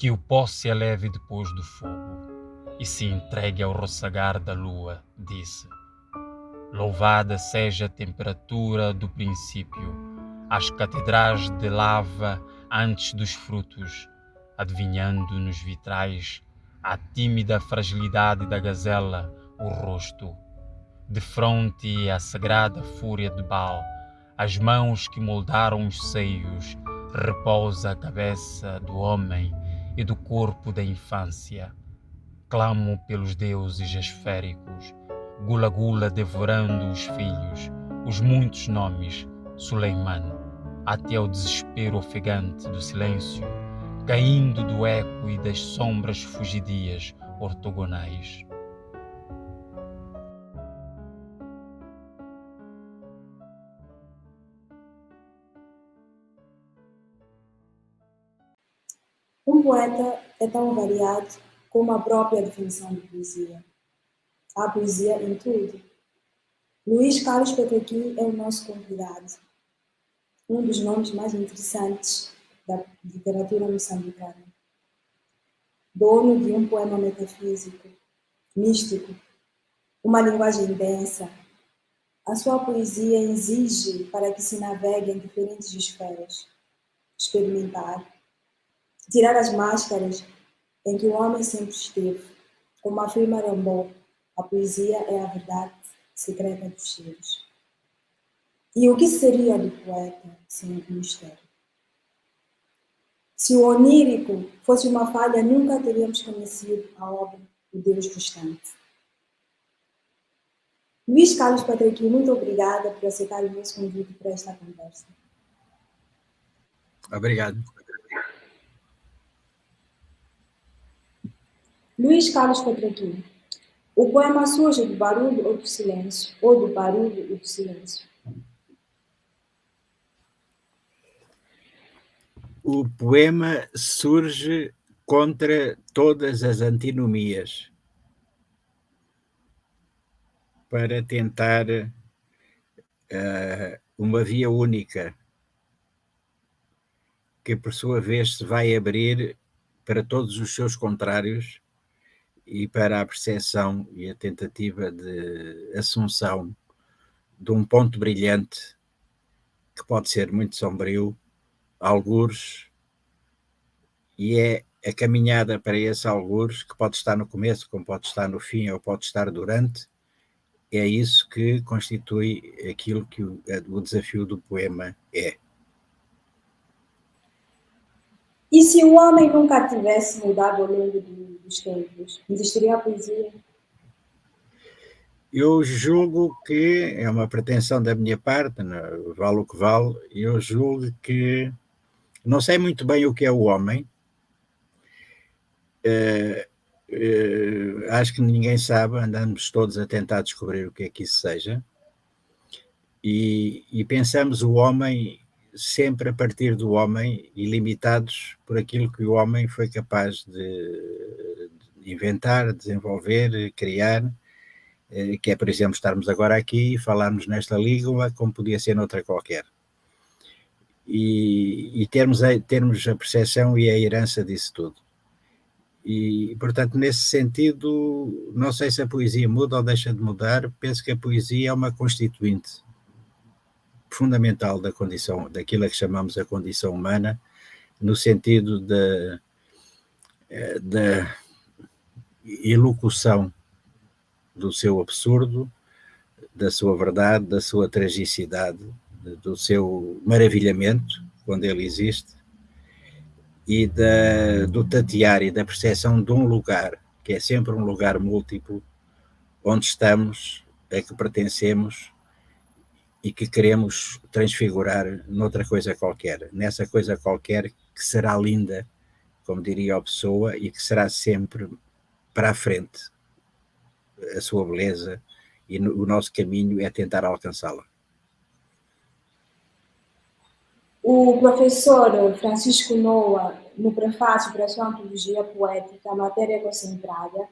que o pó se eleve depois do fogo e se entregue ao roçagar da lua, disse. Louvada seja a temperatura do princípio, as catedrais de lava antes dos frutos, adivinhando nos vitrais a tímida fragilidade da gazela, o rosto. De fronte à sagrada fúria de Baal, as mãos que moldaram os seios, repousa a cabeça do homem e do corpo da infância. Clamo pelos deuses esféricos, gula-gula devorando os filhos, os muitos nomes, Suleiman, até o desespero ofegante do silêncio, caindo do eco e das sombras fugidias ortogonais. Um poeta é tão variado como a própria definição de poesia. Há poesia em tudo. Luís Carlos Petraqui é o nosso convidado, um dos nomes mais interessantes da literatura moçambicana. Dono de um poema metafísico, místico, uma linguagem densa, a sua poesia exige para que se navegue em diferentes esferas, experimentar, tirar as máscaras em que o homem sempre esteve. Como afirma Rimbaud, a poesia é a verdade secreta dos seres. E o que seria do poeta sem o mistério? Se o onírico fosse uma falha, nunca teríamos conhecido a obra O Deus Distante. Luís Carlos Petraqui, muito obrigada por aceitar o nosso convite para esta conversa. Obrigado. Luís Carlos Petraqui, o poema surge do barulho ou do silêncio, ou do barulho e do silêncio? O poema surge contra todas as antinomias, para tentar uma via única, que por sua vez se vai abrir para todos os seus contrários e para a percepção e a tentativa de assunção de um ponto brilhante que pode ser muito sombrio, algures, e é a caminhada para esse algures, que pode estar no começo, como pode estar no fim, ou pode estar durante, é isso que constitui aquilo que o desafio do poema é. E se o homem nunca tivesse mudado ao longo dos tempos, existiria a poesia? Eu julgo que, é uma pretensão da minha parte, vale o que vale, eu julgo que não sei muito bem o que é o homem, acho que ninguém sabe, andamos todos a tentar descobrir o que é que isso seja, e pensamos o homem sempre a partir do homem e limitados por aquilo que o homem foi capaz de inventar, desenvolver, criar, que é, por exemplo, estarmos agora aqui e falarmos nesta língua como podia ser noutra qualquer. E termos a percepção e a herança disso tudo. E, portanto, nesse sentido, não sei se a poesia muda ou deixa de mudar, penso que a poesia é uma constituinte fundamental da condição, daquilo a que chamamos a condição humana, no sentido da elocução do seu absurdo, da sua verdade, da sua tragicidade, do seu maravilhamento, quando ele existe, e do tatear e da percepção de um lugar, que é sempre um lugar múltiplo, onde estamos, a que pertencemos e que queremos transfigurar noutra coisa qualquer, nessa coisa qualquer que será linda, como diria a pessoa, e que será sempre para a frente a sua beleza, e o nosso caminho é tentar alcançá-la. O professor Francisco Noa, no prefácio para a sua antologia poética, Matéria Concentrada,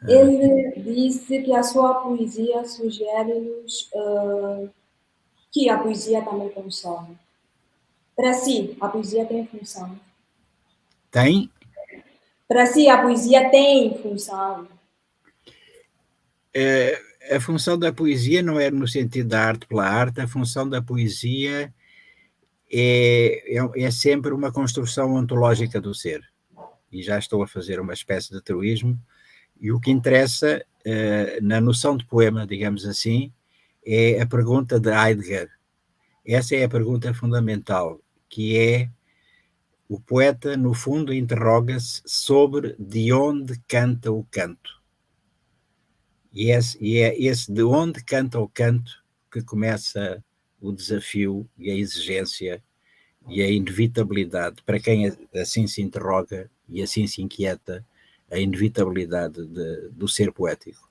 ele disse que a sua poesia sugere-nos que a poesia também consome. Para si, a poesia tem função? Tem? Para si, a poesia tem função? A função da poesia não é no sentido da arte pela arte, a função da poesia é sempre uma construção ontológica do ser. E já estou a fazer uma espécie de truísmo, e o que interessa na noção de poema, digamos assim, é a pergunta de Heidegger. Essa é a pergunta fundamental, que é o poeta, no fundo, interroga-se sobre de onde canta o canto. E é esse de onde canta o canto que começa o desafio e a exigência e a inevitabilidade, para quem assim se interroga e assim se inquieta, a inevitabilidade do ser poético.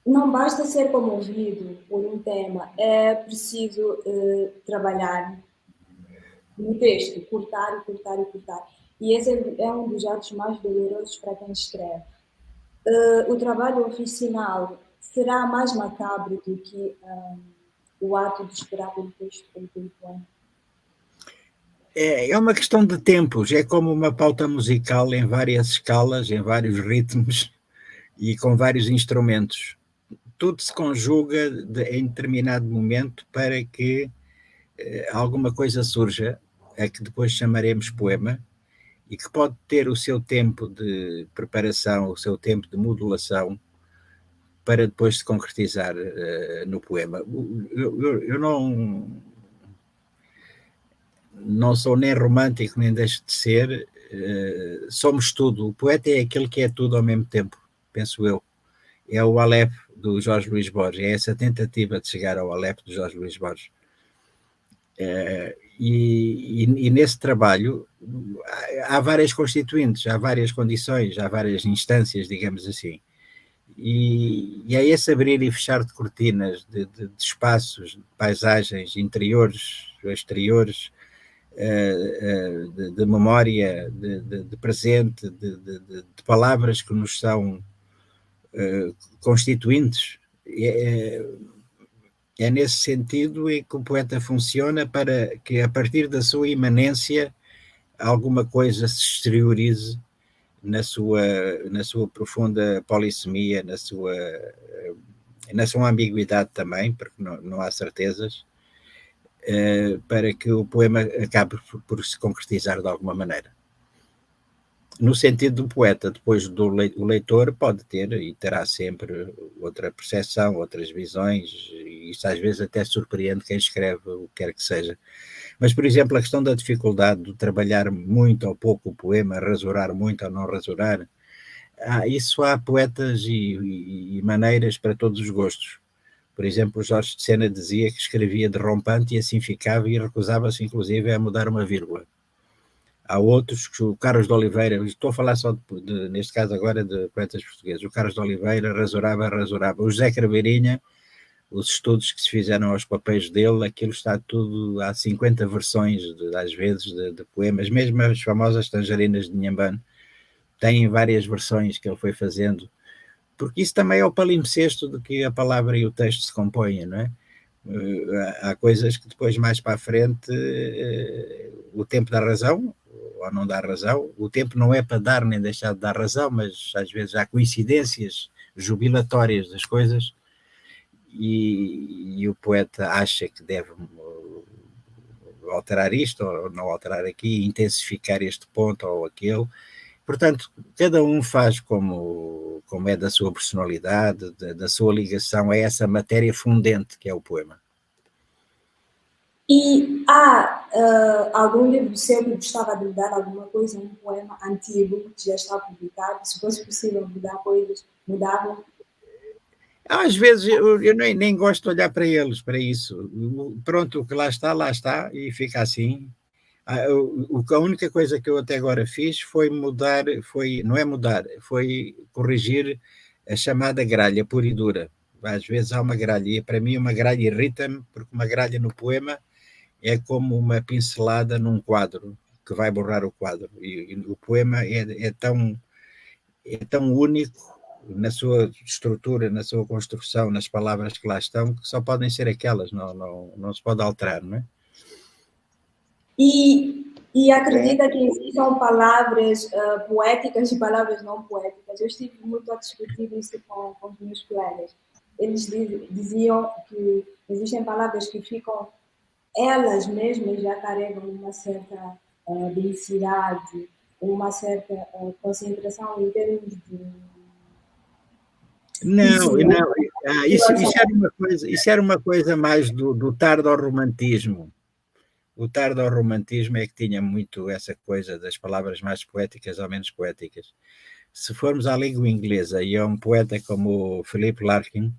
Não basta ser comovido por um tema, é preciso trabalhar no texto, cortar e cortar e cortar. E esse é um dos atos mais dolorosos para quem escreve. O trabalho oficinal será mais macabro do que o ato de esperar pelo texto, pelo poema. É uma questão de tempos, é como uma pauta musical em várias escalas, em vários ritmos e com vários instrumentos. Tudo se conjuga em determinado momento para que alguma coisa surja, a que depois chamaremos poema, e que pode ter o seu tempo de preparação, o seu tempo de modulação, para depois se concretizar no poema. Eu não sou nem romântico, nem deixo de ser, somos tudo. O poeta é aquele que é tudo ao mesmo tempo, penso eu. É o Alepo do Jorge Luís Borges, é essa tentativa de chegar ao Alepo do Jorge Luís Borges. E nesse trabalho há várias constituintes, há várias condições, há várias instâncias, digamos assim. E é esse abrir e fechar de cortinas, de espaços, de paisagens interiores, exteriores, de memória, de presente, de palavras que nos são constituintes. É nesse sentido em que o poeta funciona, para que a partir da sua imanência alguma coisa se exteriorize na sua profunda polissemia, na sua ambiguidade também, porque não há certezas, para que o poema acabe por se concretizar de alguma maneira. No sentido do poeta, depois o leitor pode ter e terá sempre outra percepção, outras visões, e isso às vezes até surpreende quem escreve o que quer que seja. Mas, por exemplo, a questão da dificuldade de trabalhar muito ou pouco o poema, rasurar muito ou não rasurar, isso há poetas e maneiras para todos os gostos. Por exemplo, o Jorge de Sena dizia que escrevia de rompante e assim ficava, e recusava-se inclusive a mudar uma vírgula. Há outros, o Carlos de Oliveira, estou a falar só neste caso agora de poetas portugueses, o Carlos de Oliveira rasurava. O José Craveirinha, os estudos que se fizeram aos papéis dele, aquilo está tudo, há 50 versões, às vezes, de poemas, mesmo as famosas Tangerinas de Inhambane, têm várias versões que ele foi fazendo, porque isso também é o palimpsesto de que a palavra e o texto se compõem, não é? Há coisas que depois, mais para a frente, o tempo dá razão, ou não dá razão. O tempo não é para dar nem deixar de dar razão, mas às vezes há coincidências jubilatórias das coisas, e o poeta acha que deve alterar isto, ou não alterar aqui, intensificar este ponto ou aquele. Portanto, cada um faz como é da sua personalidade, da sua ligação a essa matéria fundente que é o poema. E há algum livro seu que gostava de mudar alguma coisa, um poema antigo que já está publicado? Se fosse possível mudar coisas, mudava? Às vezes eu nem gosto de olhar para eles, para isso. Pronto, o que lá está, e fica assim. A única coisa que eu até agora fiz foi foi corrigir a chamada gralha pura e dura. Às vezes há uma gralha, e para mim uma gralha irrita-me, porque uma gralha no poema é como uma pincelada num quadro, que vai borrar o quadro. E o poema é tão único na sua estrutura, na sua construção, nas palavras que lá estão, que só podem ser aquelas, não se pode alterar, não é? E E acredita que existam palavras poéticas e palavras não poéticas. Eu estive muito a discutir isso com os meus colegas. Eles diziam que existem palavras que ficam, elas mesmas já carregam uma certa densidade, uma certa concentração em termos de... Não, isso era uma coisa mais do tardo-romantismo. O tardo-romantismo é que tinha muito essa coisa das palavras mais poéticas ou menos poéticas. Se formos à língua inglesa, e é um poeta como o Philip Larkin,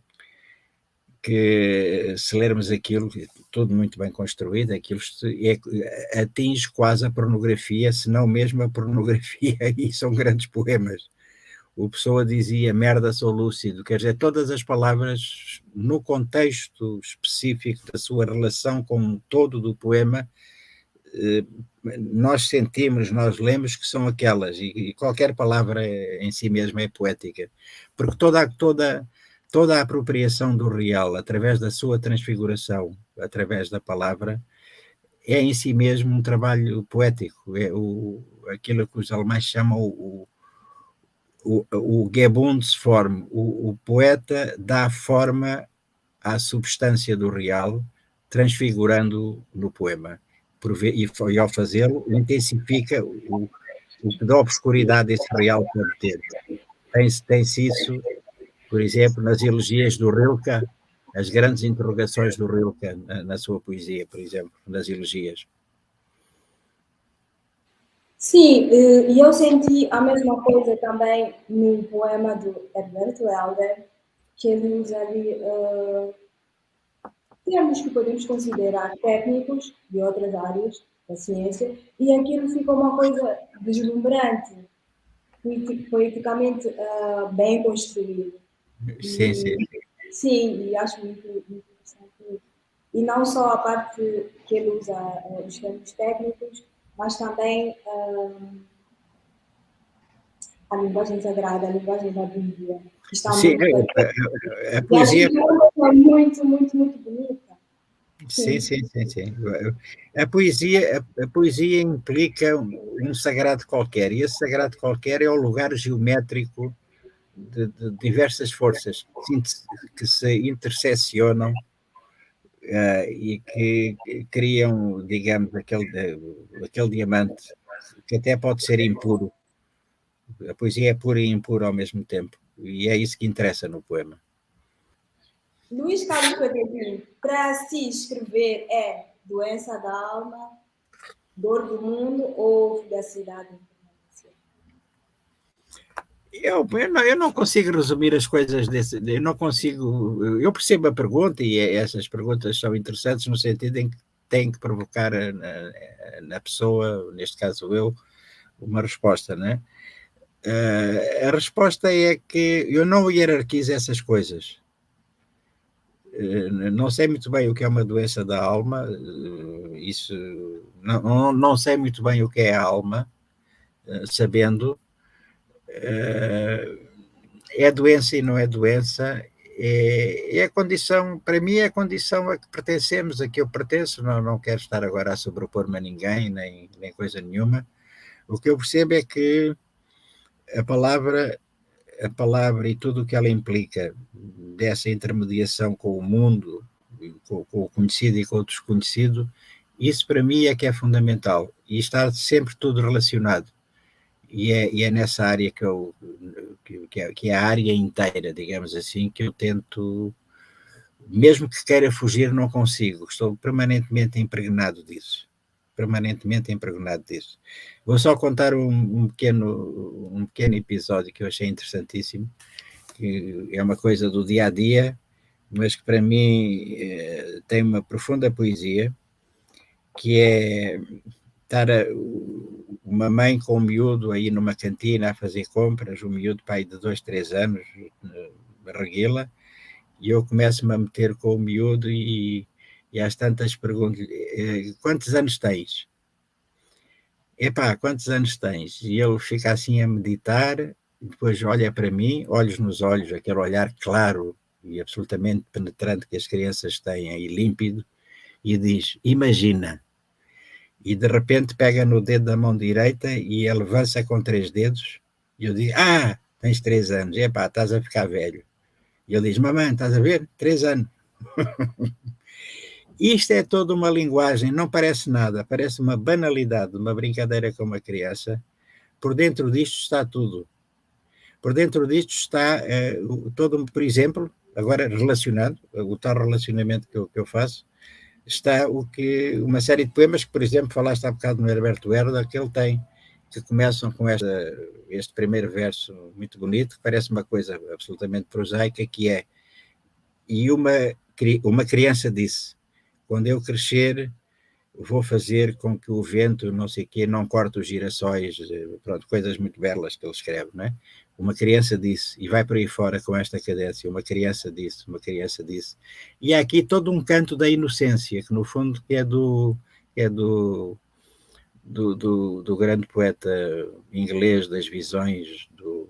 que se lermos aquilo, tudo muito bem construído, aquilo atinge quase a pornografia, se não mesmo a pornografia, e são grandes poemas. O Pessoa dizia merda, sou lúcido, quer dizer, todas as palavras no contexto específico da sua relação com o todo do poema, nós sentimos, nós lemos que são aquelas, e qualquer palavra em si mesma é poética, porque toda a apropriação do real, através da sua transfiguração, através da palavra, é em si mesmo um trabalho poético, é aquilo que os alemães chamam o Gebundsform, o poeta dá forma à substância do real, transfigurando no poema. E ao fazê-lo, intensifica o que da obscuridade esse real pode ter. Tem-se isso, por exemplo, nas elegias do Rilke, as grandes interrogações do Rilke na sua poesia, por exemplo, nas elegias. Sim, e eu senti a mesma coisa também no poema do Herbert Helder, que ele usa ali termos que podemos considerar técnicos de outras áreas da ciência, e aquilo fica uma coisa deslumbrante, poeticamente bem construído. Sim, sim. Sim, e acho muito interessante. E não só a parte que ele usa os termos técnicos, mas também a linguagem sagrada, a linguagem da Bíblia. Está Sim, muito a poesia... é muito, muito, muito bonita. Sim. A poesia implica um sagrado qualquer, e esse sagrado qualquer é o lugar geométrico de diversas forças que se interseccionam e que criam, digamos, aquele diamante que até pode ser impuro. A poesia é pura e impura ao mesmo tempo, e é isso que interessa no poema. Luís Carlos Petrolino, para si escrever é doença da alma, dor do mundo ou felicidade? Eu não consigo resumir as coisas eu não consigo, eu percebo a pergunta e essas perguntas são interessantes no sentido em que têm que provocar na pessoa, neste caso eu, uma resposta, né? A resposta é que eu não hierarquizo essas coisas. Não sei muito bem o que é uma doença da alma, isso não sei muito bem o que é a alma, sabendo. É doença e não é doença, é a condição, para mim é a condição a que pertencemos, a que eu pertenço, não quero estar agora a sobrepor-me a ninguém, nem coisa nenhuma. O que eu percebo é que a palavra e tudo o que ela implica, dessa intermediação com o mundo, com o conhecido e com o desconhecido, isso para mim é que é fundamental, e está sempre tudo relacionado. E é nessa área que é a área inteira, digamos assim, que eu tento, mesmo que queira fugir, não consigo, estou permanentemente impregnado disso. Vou só contar um pequeno episódio que eu achei interessantíssimo, que é uma coisa do dia a dia, mas que para mim tem uma profunda poesia, que é estar uma mãe com um miúdo aí numa cantina a fazer compras, um miúdo pai de 2, 3 anos, reguila, e eu começo-me a meter com o miúdo e às tantas pergunto-lhe, quantos anos tens? Epá, quantos anos tens? E ele fica assim a meditar, e depois olha para mim, olhos nos olhos, aquele olhar claro e absolutamente penetrante que as crianças têm aí, límpido, e diz, imagina. e de repente pega no dedo da mão direita e ele avança com 3 dedos, e eu digo, tens 3 anos, epá, estás a ficar velho. E ele diz, mamãe, estás a ver? 3 anos. Isto é toda uma linguagem, não parece nada, parece uma banalidade, uma brincadeira com uma criança. Por dentro disto está tudo. Por dentro disto está todo, por exemplo, agora relacionado, o tal relacionamento que eu faço, está uma série de poemas que, por exemplo, falaste há bocado no Herberto Herda, que ele tem, que começam com este primeiro verso muito bonito, que parece uma coisa absolutamente prosaica, que é: e uma criança disse, quando eu crescer, vou fazer com que o vento, não sei o quê, não corte os girassóis, pronto, coisas muito belas que ele escreve, não é? Uma criança disse, e vai por aí fora com esta cadência, uma criança disse. E há aqui todo um canto da inocência, que no fundo é do grande poeta inglês das visões do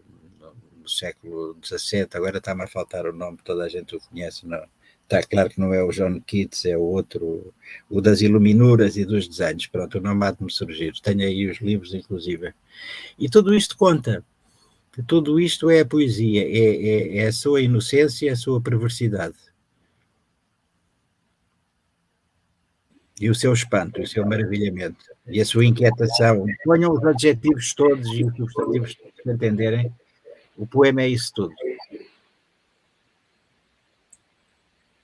século XVII, agora está-me a faltar o nome, toda a gente o conhece, não? Está claro que não é o John Keats, é o outro, o das iluminuras e dos desenhos, pronto, o nome há de me surgir, tenho aí os livros inclusive. E tudo isto conta, tudo isto é a poesia, é a sua inocência, a sua perversidade. E o seu espanto, o seu maravilhamento, e a sua inquietação. Ponham os adjetivos todos e os substantivos para entenderem, o poema é isso tudo.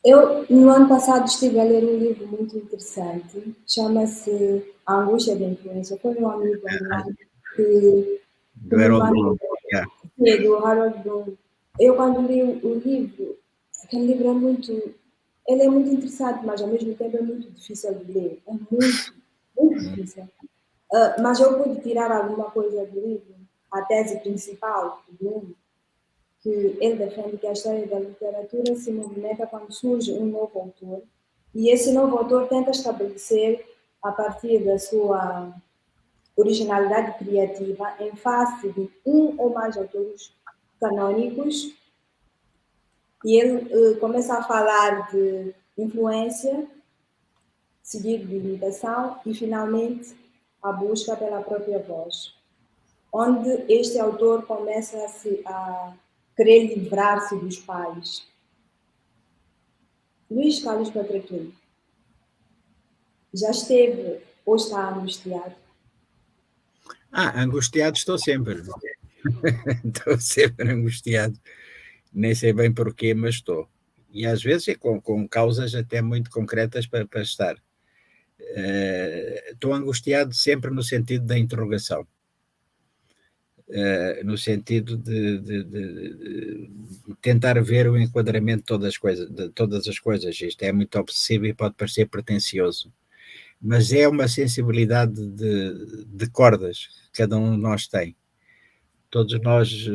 Eu, no ano passado, estive a ler um livro muito interessante, chama-se A Angústia da Influência. Foi um amigo que do Harold Bloom. Do Harold Bloom. Eu, quando li o livro, aquele livro é muito... Ele é muito interessante, mas ao mesmo tempo é muito difícil de ler. É muito, muito difícil. Mas eu pude tirar alguma coisa do livro. A tese principal do Bloom, que ele defende que a história da literatura se movimenta quando surge um novo autor, e esse novo autor tenta estabelecer, a partir da sua originalidade criativa, em face de um ou mais autores canônicos, e ele começa a falar de influência, seguido de imitação, e finalmente a busca pela própria voz, onde este autor começa a querer livrar-se dos pais. Luís Carlos Patraquim já esteve ou está angustiado? Angustiado estou sempre. Estou sempre angustiado. Nem sei bem porquê, mas estou. E às vezes é com causas até muito concretas para estar. Estou angustiado sempre no sentido da interrogação. No sentido de tentar ver o enquadramento de todas as coisas. Isto é muito obsessivo e pode parecer pretencioso, mas é uma sensibilidade de cordas que cada um de nós tem. Todos nós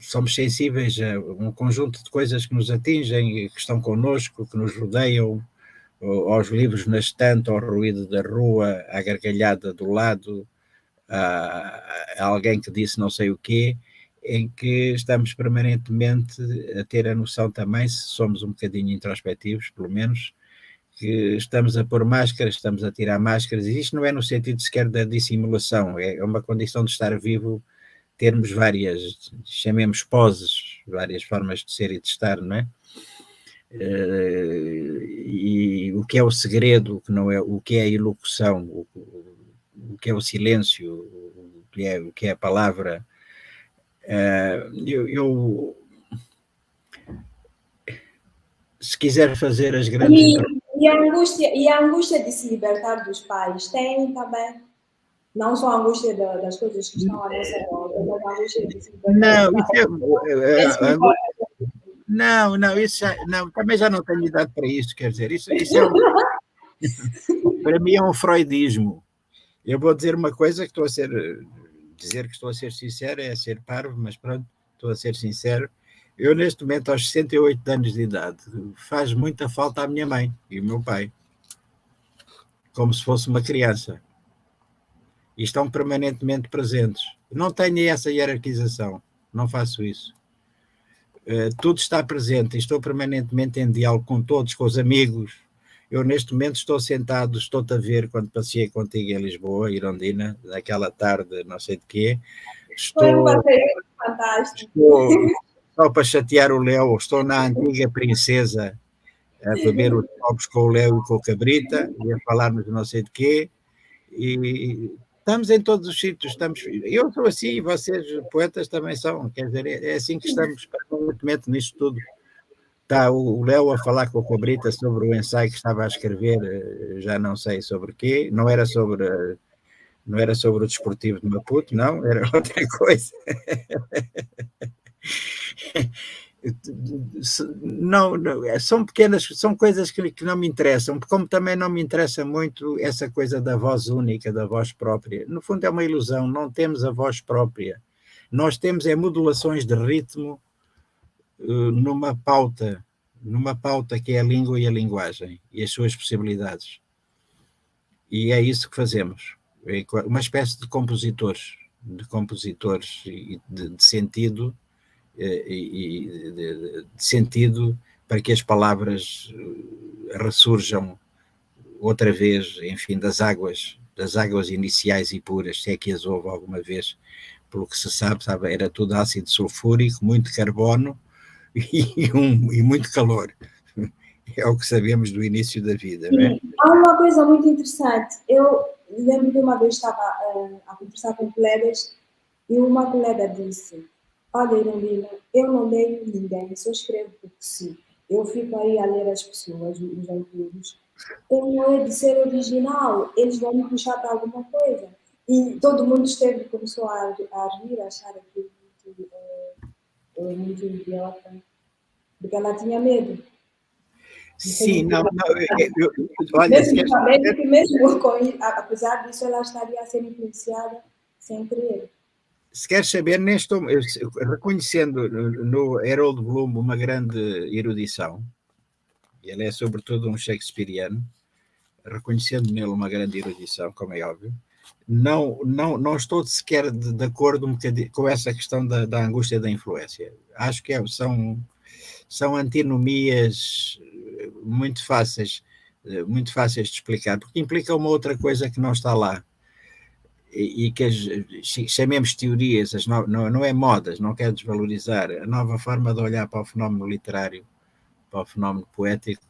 somos sensíveis a um conjunto de coisas que nos atingem, que estão connosco, que nos rodeiam, aos livros na estante, ao ruído da rua, à gargalhada do lado, a alguém que disse não sei o quê, em que estamos permanentemente a ter a noção também, se somos um bocadinho introspectivos, pelo menos, que estamos a pôr máscaras, estamos a tirar máscaras, e isto não é no sentido sequer da dissimulação, é uma condição de estar vivo, termos várias, chamemos poses, várias formas de ser e de estar, não é? E o que é o segredo, o que é a ilocução, o que é o silêncio, o que é a palavra. Se quiser fazer as grandes... E a angústia de se libertar dos pais tem também? Não só a angústia das coisas que estão à nossa volta, mas a angústia de se libertar dos pais. Não, isso também já não tenho idade para isso, quer dizer, isso para mim é um freudismo. Eu vou dizer uma coisa que dizer que estou a ser sincero é ser parvo, mas pronto, estou a ser sincero. Eu, neste momento, aos 68 anos de idade, faz muita falta à minha mãe e ao meu pai, como se fosse uma criança. E estão permanentemente presentes. Não tenho essa hierarquização, não faço isso. Tudo está presente, estou permanentemente em diálogo com todos, com os amigos. Eu, neste momento, estou sentado, estou-te a ver quando passei contigo em Lisboa, Irondina, naquela tarde, não sei de quê. Foi um passeio fantástico. Só para chatear o Léo, estou na antiga Princesa a beber os copos com o Léo e com a Cabrita, e a falarmos de não sei de quê, e estamos em todos os sítios, eu sou assim, vocês, poetas, também são, quer dizer, é assim que estamos permanentemente nisto tudo. Está o Léo a falar com a Cabrita sobre o ensaio que estava a escrever, já não sei sobre quê, não era sobre o desportivo de Maputo, não, era outra coisa. Não, são pequenas, são coisas que não me interessam, como também não me interessa muito essa coisa da voz única, da voz própria. No fundo é uma ilusão, não temos a voz própria. Nós temos modulações de ritmo numa pauta que é a língua e a linguagem e as suas possibilidades. E é isso que fazemos. É uma espécie de compositores de sentido e de sentido para que as palavras ressurjam outra vez, enfim, das águas iniciais e puras, se é que as houve alguma vez, pelo que se sabe, era tudo ácido sulfúrico, muito carbono e muito calor. É o que sabemos do início da vida, não é? Há uma coisa muito interessante. Eu lembro que uma vez estava a conversar com colegas e uma colega disse: olha, Irondina, eu não leio ninguém, só escrevo porque sim. Eu fico aí a ler as pessoas, os autores. Eu não é de ser original, eles vão me puxar para alguma coisa. E todo mundo começou a rir, a achar aquilo muito idiota, porque ela tinha medo. Sim, não, olha, mesmo sabendo que mesmo apesar disso ela estaria a ser influenciada sem querer. Se queres saber, reconhecendo no Harold Bloom uma grande erudição, ele é sobretudo um shakespeariano, reconhecendo nele uma grande erudição, como é óbvio, não estou sequer de acordo um bocadinho com essa questão da angústia da influência. Acho que são antinomias muito fáceis de explicar, porque implica uma outra coisa que não está lá. E que chamemos teorias, não é modas, não quero desvalorizar, a nova forma de olhar para o fenómeno literário, para o fenómeno poético,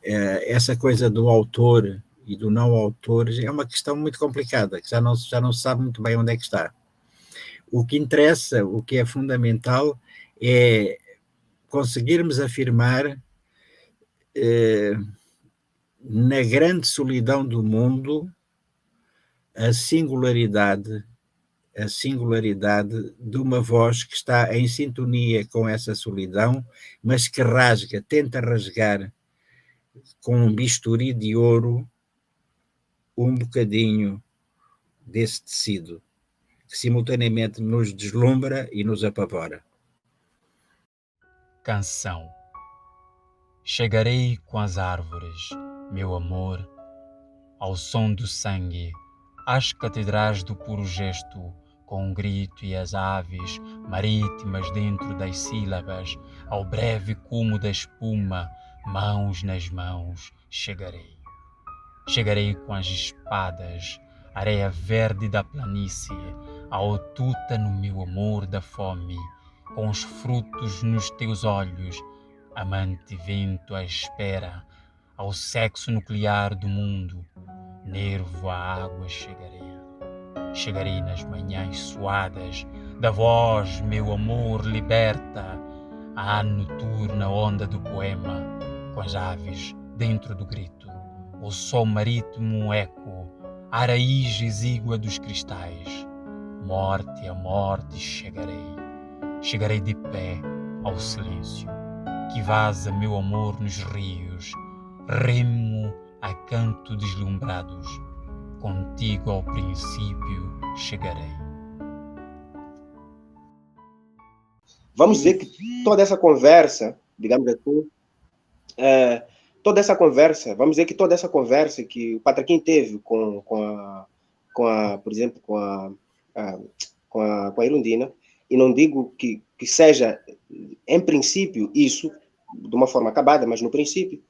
essa coisa do autor e do não autor é uma questão muito complicada, que já não se sabe muito bem onde é que está. O que interessa, o que é fundamental, é conseguirmos afirmar na grande solidão do mundo a singularidade de uma voz que está em sintonia com essa solidão, mas que tenta rasgar com um bisturi de ouro um bocadinho desse tecido, que simultaneamente nos deslumbra e nos apavora. Canção. Chegarei com as árvores, meu amor, ao som do sangue, às catedrais do puro gesto, com o grito e as aves marítimas dentro das sílabas, ao breve cumo da espuma, mãos nas mãos, chegarei. Chegarei com as espadas, areia verde da planície, ao tútano meu amor da fome, com os frutos nos teus olhos, amante vento à espera, ao sexo nuclear do mundo, nervo à água chegarei. Chegarei nas manhãs suadas da voz, meu amor, liberta, à noturna onda do poema, com as aves dentro do grito, o sol marítimo um eco, a raiz exígua dos cristais. Morte a morte chegarei, chegarei de pé ao silêncio, que vaza meu amor nos rios, remo a canto deslumbrados, contigo ao princípio chegarei. Vamos dizer que toda essa conversa, digamos assim, vamos dizer que toda essa conversa que o Patraquim teve por exemplo, com a Irondina, e não digo que seja, em princípio, isso, de uma forma acabada, mas no princípio,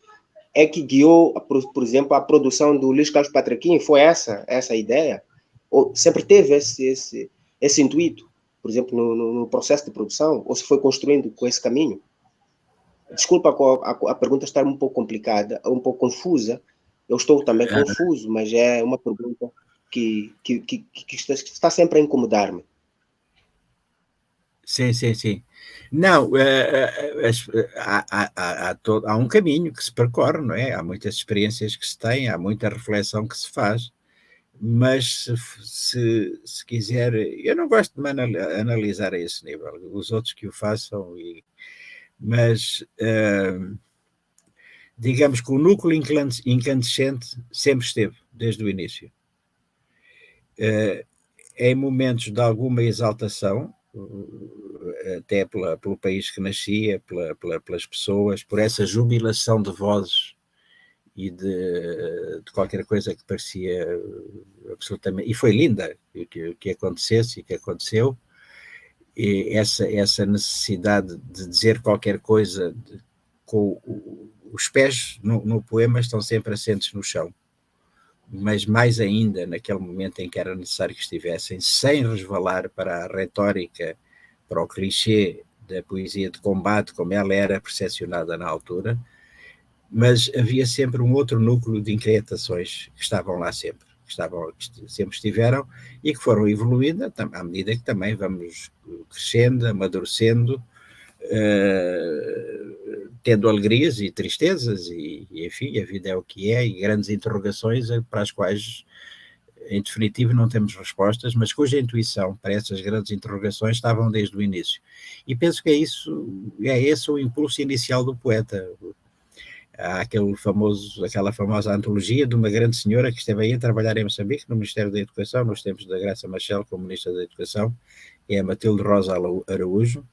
é que guiou, por exemplo, a produção do Luís Carlos Patraquim? Foi essa a ideia? Ou sempre teve esse intuito, por exemplo, no processo de produção? Ou se foi construindo com esse caminho? Desculpa a pergunta estar um pouco complicada, um pouco confusa. Eu estou também confuso, mas é uma pergunta que está sempre a incomodar-me. Sim, sim, sim. Não, há um caminho que se percorre, não é? Há muitas experiências que se têm, há muita reflexão que se faz, mas se quiser, eu não gosto de me analisar a esse nível, os outros que o façam, mas digamos que o núcleo incandescente sempre esteve, desde o início. Em momentos de alguma exaltação, até pelo país que nascia, pelas pessoas, por essa jubilação de vozes e de qualquer coisa que parecia absolutamente... E foi linda que acontecesse e que aconteceu. E essa necessidade de dizer qualquer coisa com os pés no poema estão sempre assentes no chão, mas mais ainda naquele momento em que era necessário que estivessem, sem resvalar para a retórica, para o clichê da poesia de combate, como ela era percepcionada na altura, mas havia sempre um outro núcleo de inquietações que estavam lá sempre, que sempre estiveram e que foram evoluindo à medida que também vamos crescendo, amadurecendo, tendo alegrias e tristezas e enfim, a vida é o que é, e grandes interrogações para as quais em definitivo não temos respostas, mas cuja intuição para essas grandes interrogações estavam desde o início. E penso que é esse o impulso inicial do poeta. Há aquela famosa antologia de uma grande senhora que esteve aí a trabalhar em Moçambique, no Ministério da Educação, nos tempos da Graça Machel como Ministra da Educação, que é a Matilde Rosa Araújo,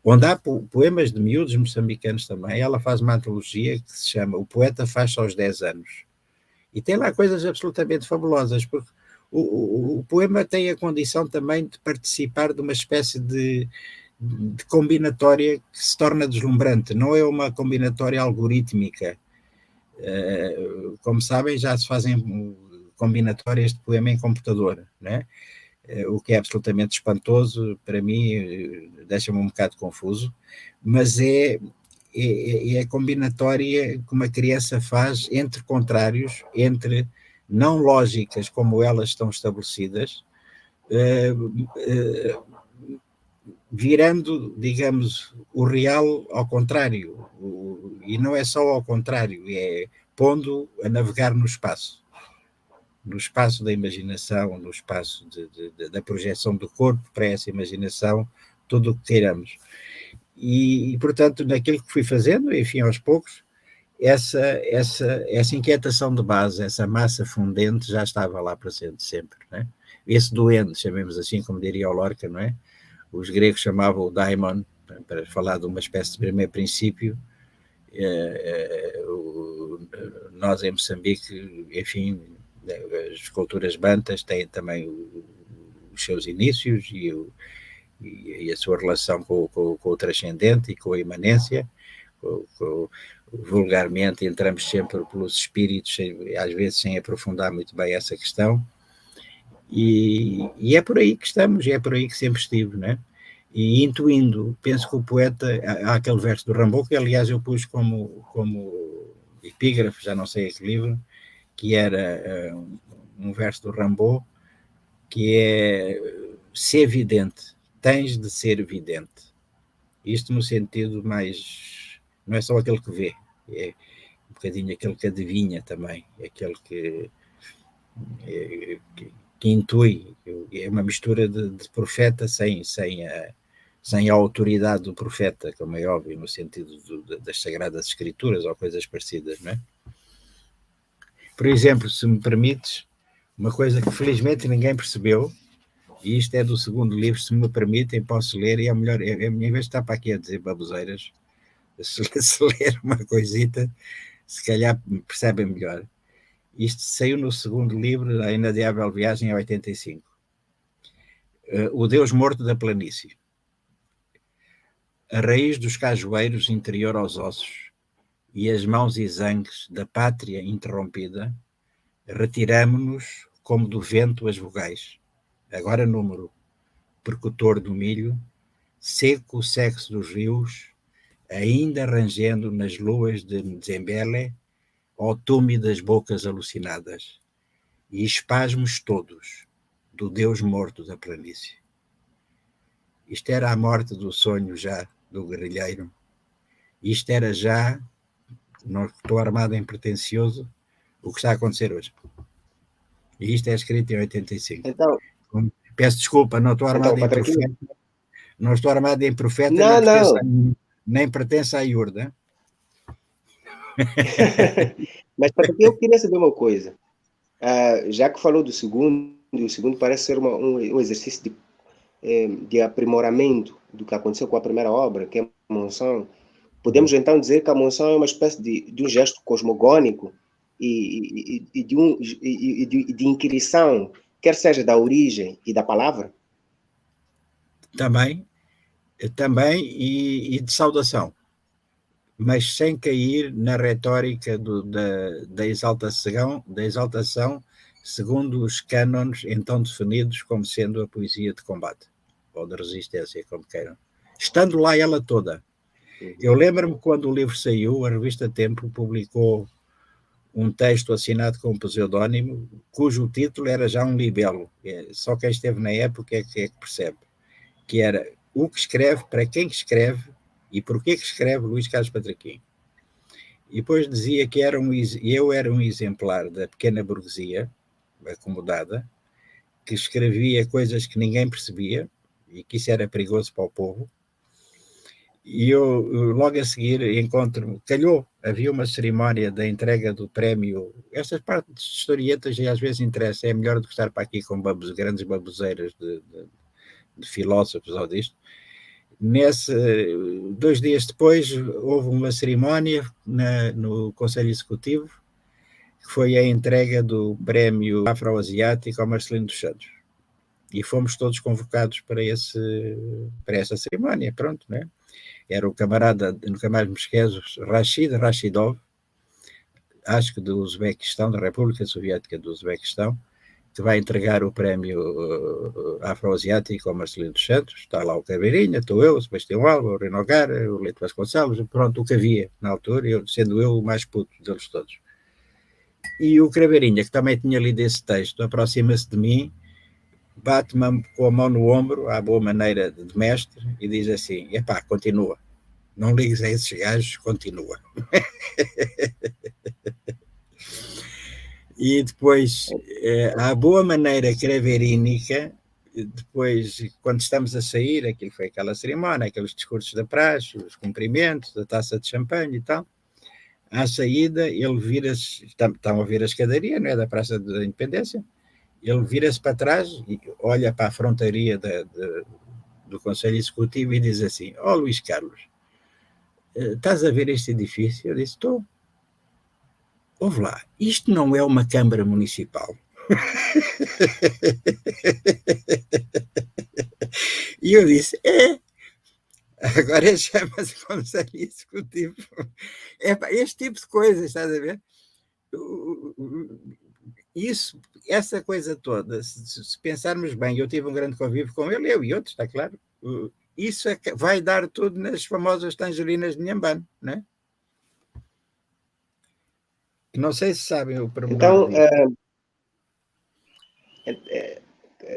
onde há poemas de miúdos moçambicanos também. Ela faz uma antologia que se chama O Poeta Faz-se aos 10 anos. E tem lá coisas absolutamente fabulosas, porque o poema tem a condição também de participar de uma espécie de combinatória que se torna deslumbrante. Não é uma combinatória algorítmica. Como sabem, já se fazem combinatórias de poema em computador, né? O que é absolutamente espantoso, para mim, deixa-me um bocado confuso, mas é a combinatória que uma criança faz entre contrários, entre não lógicas como elas estão estabelecidas, virando, digamos, o real ao contrário, e não é só ao contrário, é pondo a navegar no espaço da imaginação, no espaço da projeção do corpo para essa imaginação, tudo o que queiramos. E, portanto, naquilo que fui fazendo, enfim, aos poucos, essa inquietação de base, essa massa fundente já estava lá presente sempre, não é? Esse duende, chamemos assim, como diria o Lorca, não é? Os gregos chamavam o daimon, para falar de uma espécie de primeiro princípio. Nós em Moçambique, enfim, as culturas bantas têm também os seus inícios e a sua relação com o transcendente e com a imanência. Vulgarmente entramos sempre pelos espíritos, às vezes sem aprofundar muito bem essa questão, e é por aí que estamos, e é por aí que sempre estive, não é? E intuindo, penso que o poeta, há aquele verso do Rimbaud, que aliás eu pus como epígrafe, já não sei a que livro, que era um verso do Rimbaud, que é: ser vidente, tens de ser vidente. Isto no sentido mais, não é só aquele que vê, é um bocadinho aquele que adivinha também, aquele que intui, é uma mistura de profeta sem a autoridade do profeta, como é óbvio, no sentido das Sagradas Escrituras ou coisas parecidas, não é? Por exemplo, se me permites, uma coisa que felizmente ninguém percebeu, e isto é do segundo livro, se me permitem, posso ler, e é melhor, em vez de estar para aqui a dizer baboseiras, se ler uma coisita, se calhar percebem melhor. Isto saiu no segundo livro, A Inadiável Viagem, em 85. O Deus Morto da Planície. A raiz dos cajueiros interior aos ossos, e as mãos exangues da pátria interrompida, retiramo-nos como do vento as vogais. Agora número, percutor do milho, seco o sexo dos rios, ainda rangendo nas luas de Nzembele, ao tume das bocas alucinadas, e espasmos todos do Deus morto da planície. Isto era a morte do sonho já do guerrilheiro. Isto era já, não estou armado em pretencioso, o que está a acontecer hoje. E isto é escrito em 85. Então, peço desculpa, não estou armado então, em profeta. Não estou armado em profeta, nem pertence à Iurda. Mas para que eu queria saber uma coisa. Já que falou do segundo, e o segundo parece ser um exercício de aprimoramento do que aconteceu com a primeira obra, que é a Monção. Podemos então dizer que a Monção é uma espécie de um gesto cosmogônico e de inquirição, quer seja da origem e da palavra? Também e de saudação, mas sem cair na retórica da exaltação segundo os cânones então definidos como sendo a poesia de combate, ou de resistência, como queiram. Estando lá ela toda. Eu lembro-me quando o livro saiu, a revista Tempo publicou um texto assinado com um pseudónimo, cujo título era já um libelo. Só quem esteve na época é que percebe. Que era o que escreve, para quem que escreve e porquê que escreve Luís Carlos Patraquim. E depois dizia que eu era um exemplar da pequena burguesia, acomodada, que escrevia coisas que ninguém percebia e que isso era perigoso para o povo. E eu logo a seguir calhou, havia uma cerimónia da entrega do prémio. Estas partes de historietas e às vezes interessa, é melhor do que estar para aqui com grandes baboseiras de filósofos ou disto. 2 dias depois houve uma cerimónia no Conselho Executivo, que foi a entrega do prémio afroasiático ao Marcelino dos Santos. E fomos todos convocados para essa cerimónia, pronto, né? Era o camarada, nunca mais me esqueço, Rashidov, acho que do Uzbequistão, da República Soviética do Uzbequistão, que vai entregar o prémio afroasiático ao Marcelino dos Santos. Está lá o Caveirinha, estou eu, o Sebastião Alba, o Rino Gara, o Leite Vasconcelos, pronto, o que havia na altura, sendo eu o mais puto deles todos. E o Craveirinha, que também tinha lido esse texto, aproxima-se de mim, bate-me com a mão no ombro, à boa maneira de mestre, e diz assim: epá, continua, não ligues a esses gajos, continua. E depois, à boa maneira craverínica, depois, quando estamos a sair, aquilo foi aquela cerimónia, aqueles discursos da praxe, os cumprimentos, a taça de champanhe e tal. À saída, ele vira-se, estão a ver a escadaria, não é, da Praça da Independência, ele vira-se para trás e olha para a frontaria do Conselho Executivo e diz assim: ó Luís Carlos, estás a ver este edifício? Eu disse: estou. Ouve lá, isto não é uma Câmara Municipal? E eu disse: é. Agora chama-se Conselho Executivo. Este tipo de coisas, estás a ver? Essa coisa toda, se pensarmos bem, eu tive um grande convívio com ele, eu e outros, está claro, isso vai dar tudo nas famosas tangerinas de Inhambane, não é? Não sei se sabem o pormenor. Então,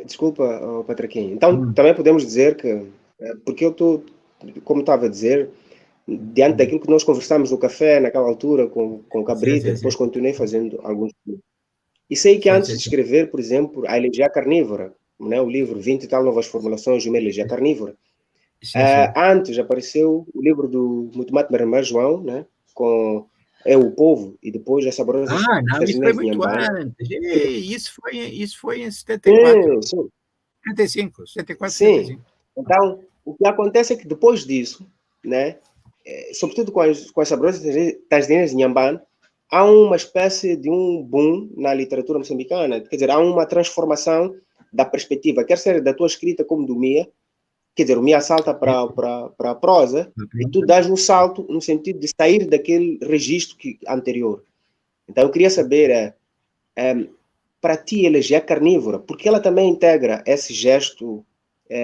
desculpa, Patraquim. Então, também podemos dizer que, porque eu estou, como estava a dizer, diante daquilo que nós conversamos no café, naquela altura, com o Cabrita, depois continuei fazendo alguns. E sei que antes de escrever, por exemplo, a Elegia Carnívora, né, o livro 20 e tal novas formulações de uma Elegia Carnívora, antes apareceu o livro do Mutumat Mermer João, né, com o Povo, e depois as saborosas. Não, isso foi muito antes. Isso foi em 74. Sim. 75, 74, sim. 75. Então, o que acontece é que depois disso, né, sobretudo com as saborosas tangerinas de Inhambane, há uma espécie de um boom na literatura moçambicana. Quer dizer, há uma transformação da perspectiva, quer seja da tua escrita como do Mia, Quer dizer, o Mia salta para a prosa e tu dás um salto no sentido de sair daquele registro anterior. Então, eu queria saber, para ti, ela já é carnívora, porque ela também integra esse gesto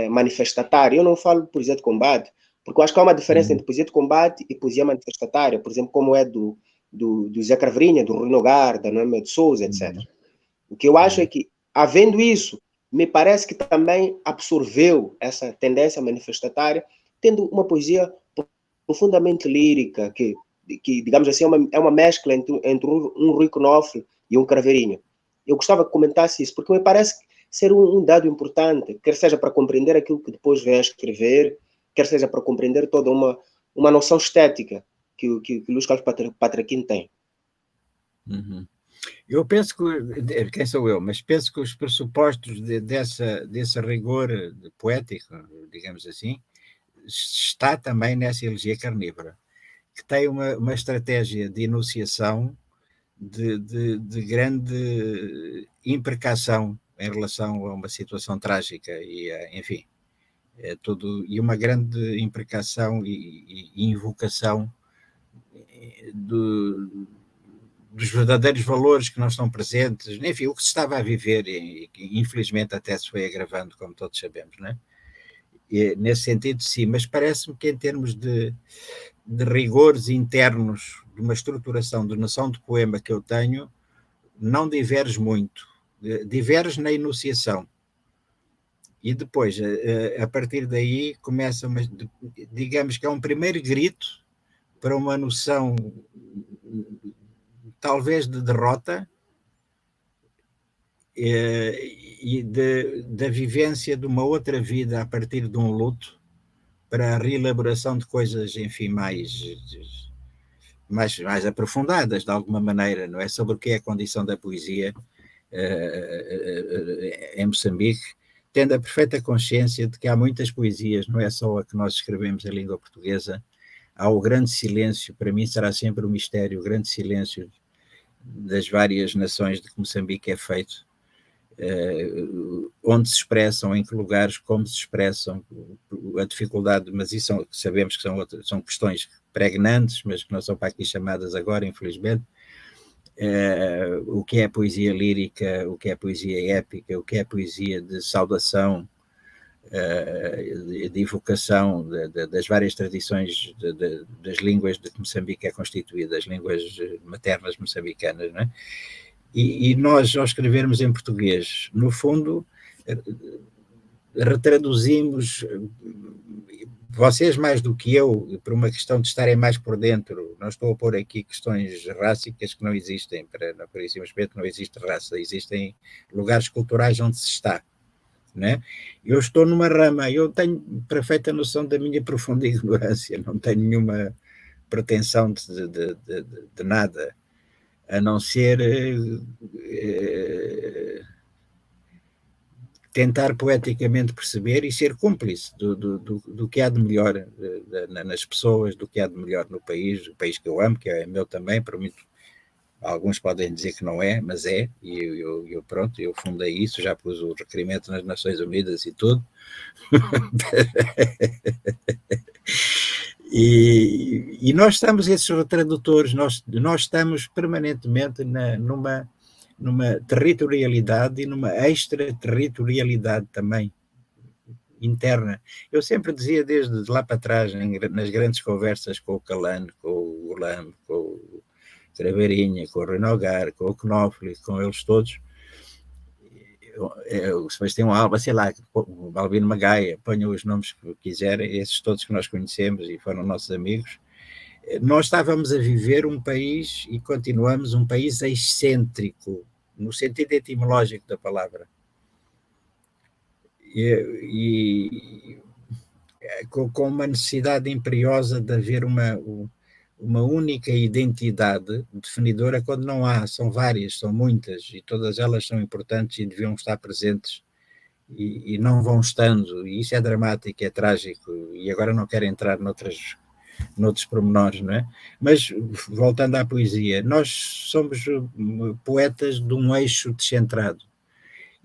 manifestatário. Eu não falo poesia de combate, porque eu acho que há uma diferença entre poesia de combate e poesia manifestatária, por exemplo, como é do Zé Craveirinha, do Rui Nogar, da Noêmia de Souza, etc. O que eu acho é que, havendo isso, me parece que também absorveu essa tendência manifestatária, tendo uma poesia profundamente lírica, que digamos assim, é uma mescla entre um Rui Knopfler e um Craveirinha. Eu gostava que comentasse isso, porque me parece ser um dado importante, quer seja para compreender aquilo que depois vem a escrever, quer seja para compreender toda uma noção estética que Luís Carlos Patraquim tem. Eu penso que, quem sou eu, mas penso que os pressupostos desse rigor poético, digamos assim, está também nessa elegia carnívora, que tem uma estratégia de enunciação de grande imprecação em relação a uma situação trágica e, enfim, e uma grande imprecação e invocação dos verdadeiros valores que não estão presentes, enfim, o que se estava a viver e infelizmente até se foi agravando, como todos sabemos, não é? E, nesse sentido, sim, mas parece-me que em termos de rigores internos, de uma estruturação de noção de poema que eu tenho, não diverge muito, diverge na enunciação. E depois, a partir daí, começa, digamos que é um primeiro grito para uma noção talvez de derrota e da vivência de uma outra vida a partir de um luto, para a reelaboração de coisas, enfim, mais aprofundadas, de alguma maneira, não é? Sobre o que é a condição da poesia em Moçambique, tendo a perfeita consciência de que há muitas poesias, não é só a que nós escrevemos em língua portuguesa, há o grande silêncio, para mim será sempre um mistério, o grande silêncio das várias nações de que Moçambique é feito, onde se expressam, em que lugares, como se expressam, a dificuldade, mas isso sabemos que são questões pregnantes, mas que não são para aqui chamadas agora, infelizmente. O que é poesia lírica, o que é poesia épica, o que é poesia de saudação, de evocação das várias tradições das línguas de que Moçambique é constituída, das línguas maternas moçambicanas, não é? E nós, ao escrevermos em português, no fundo, retraduzimos, vocês mais do que eu, por uma questão de estarem mais por dentro, não estou a pôr aqui questões rássicas que não existem, por esse aspecto não existe raça, existem lugares culturais onde se está, né? Eu estou numa rama, eu tenho perfeita noção da minha profunda ignorância, não tenho nenhuma pretensão de nada, a não ser tentar poeticamente perceber e ser cúmplice do que há de melhor nas pessoas, do que há de melhor no país, o país que eu amo, que é meu também, por muito, alguns podem dizer que não é, mas é, e eu pronto, eu fundei isso, já pus o requerimento nas Nações Unidas e tudo. E nós estamos esses tradutores, nós estamos permanentemente numa territorialidade e numa extraterritorialidade também interna. Eu sempre dizia desde lá para trás, nas grandes conversas com o Calano, com o Gulam, com o Craveirinha, com o Rui Nogar, com o Knopfler, com eles todos, o Sebastião Alba, sei lá, o Balbino Magaia, ponham os nomes que quiserem, esses todos que nós conhecemos e foram nossos amigos. Nós estávamos a viver um país, e continuamos, um país excêntrico, no sentido etimológico da palavra. E com uma necessidade imperiosa de haver uma única identidade definidora, quando não há, são várias, são muitas, e todas elas são importantes e deviam estar presentes, e não vão estando, e isso é dramático, é trágico, e agora não quero entrar noutros pormenores, não é? Mas, voltando à poesia, nós somos poetas de um eixo descentrado,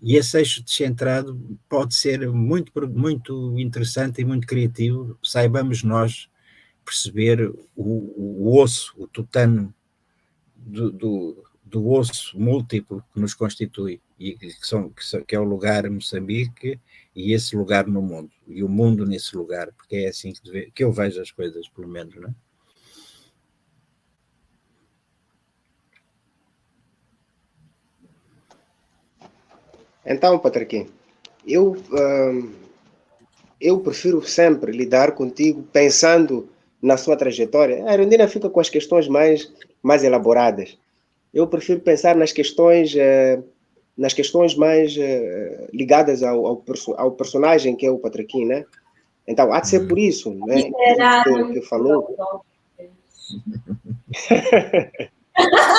E esse eixo descentrado pode ser muito, muito interessante e muito criativo, saibamos nós perceber o osso, o tutano do osso múltiplo que nos constitui, e que é o lugar Moçambique e esse lugar no mundo, e o mundo nesse lugar, porque é assim que eu vejo as coisas, pelo menos, não é? Então, Patriquinho, eu prefiro sempre lidar contigo pensando na sua trajetória. A Arundina fica com as questões mais elaboradas. Eu prefiro pensar nas questões mais ligadas ao personagem que é o Patriquinho, né? Então, há de ser por isso, né? Que falou.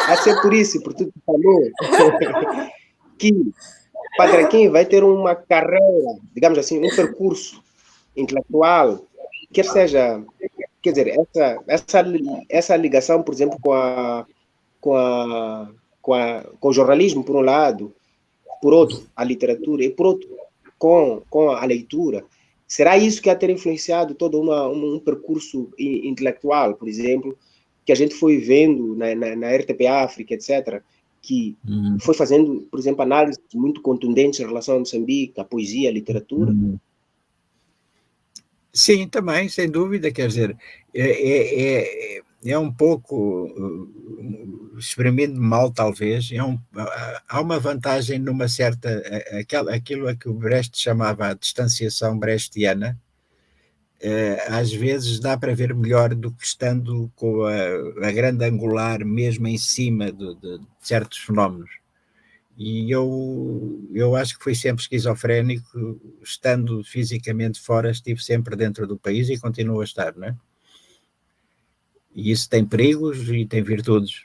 Há de ser por isso, por tudo que falou, que Patriquinho vai ter uma carreira, digamos assim, um percurso intelectual, quer dizer, essa ligação, por exemplo, com o jornalismo, por um lado, por outro, a literatura, e por outro, com a leitura. Será isso que a ter influenciado todo um percurso intelectual, por exemplo, que a gente foi vendo na RTP África, etc., que foi fazendo, por exemplo, análises muito contundentes em relação a Moçambique, a poesia, a literatura? Sim, também, sem dúvida, quer dizer, é um pouco, exprimindo mal talvez, há uma vantagem numa certa, aquilo a que o Brecht chamava a distanciação brechtiana, às vezes dá para ver melhor do que estando com a grande angular mesmo em cima de certos fenómenos. E eu acho que fui sempre esquizofrénico, estando fisicamente fora, estive sempre dentro do país e continuo a estar, não é? E isso tem perigos e tem virtudes.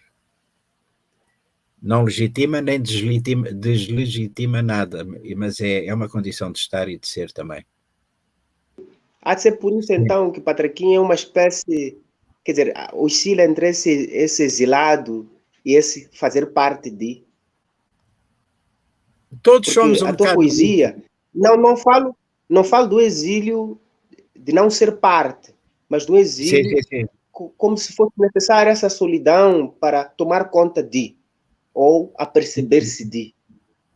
Não legitima nem deslegitima nada, mas é uma condição de estar e de ser também. Há de ser por isso, então, que Patriquinho é uma espécie, quer dizer, oscila entre esse exilado e esse fazer parte de... Todos porque somos um a tua poesia, não falo do exílio de não ser parte, mas do exílio sim. Como se fosse necessária essa solidão para tomar conta de, ou aperceber-se de.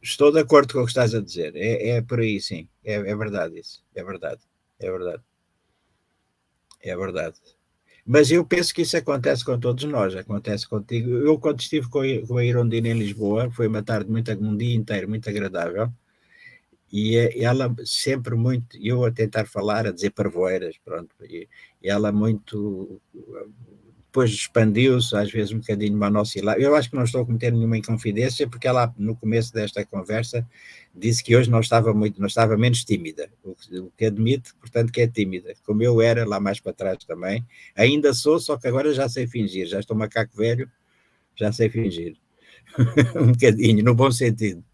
Estou de acordo com o que estás a dizer, é por aí, sim, é verdade isso, é verdade. Mas eu penso que isso acontece com todos nós, acontece contigo. Eu, quando estive com a Irondina em Lisboa, foi uma tarde, um dia inteiro muito agradável, e ela sempre muito, eu a tentar falar, a dizer parvoeiras, pronto, e ela muito, depois expandiu-se, às vezes um bocadinho monossilábico. Eu acho que não estou a cometer nenhuma inconfidência, porque ela, no começo desta conversa, disse que hoje não estava menos tímida, o que admite, portanto, que é tímida, como eu era lá mais para trás também. Ainda sou, só que agora já sei fingir, já estou macaco velho, já sei fingir. Um bocadinho, no bom sentido.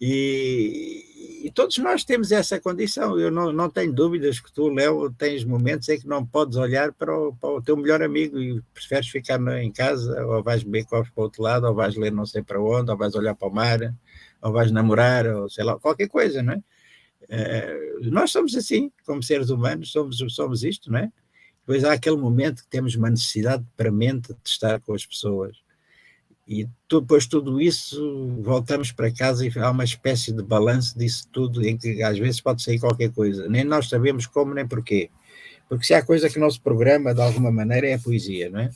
E todos nós temos essa condição. Eu não tenho dúvidas que tu, Léo, tens momentos em que não podes olhar para o teu melhor amigo e preferes ficar em casa, ou vais beber copos para o outro lado, ou vais ler não sei para onde, ou vais olhar para o mar, ou vais namorar, ou sei lá, qualquer coisa, não é? Nós somos assim, como seres humanos, somos isto, não é? Depois há aquele momento que temos uma necessidade premente de estar com as pessoas. E depois tudo isso, voltamos para casa e há uma espécie de balanço disso tudo, em que às vezes pode sair qualquer coisa. Nem nós sabemos como nem porquê. Porque se há coisa que não se programa de alguma maneira é a poesia, não é?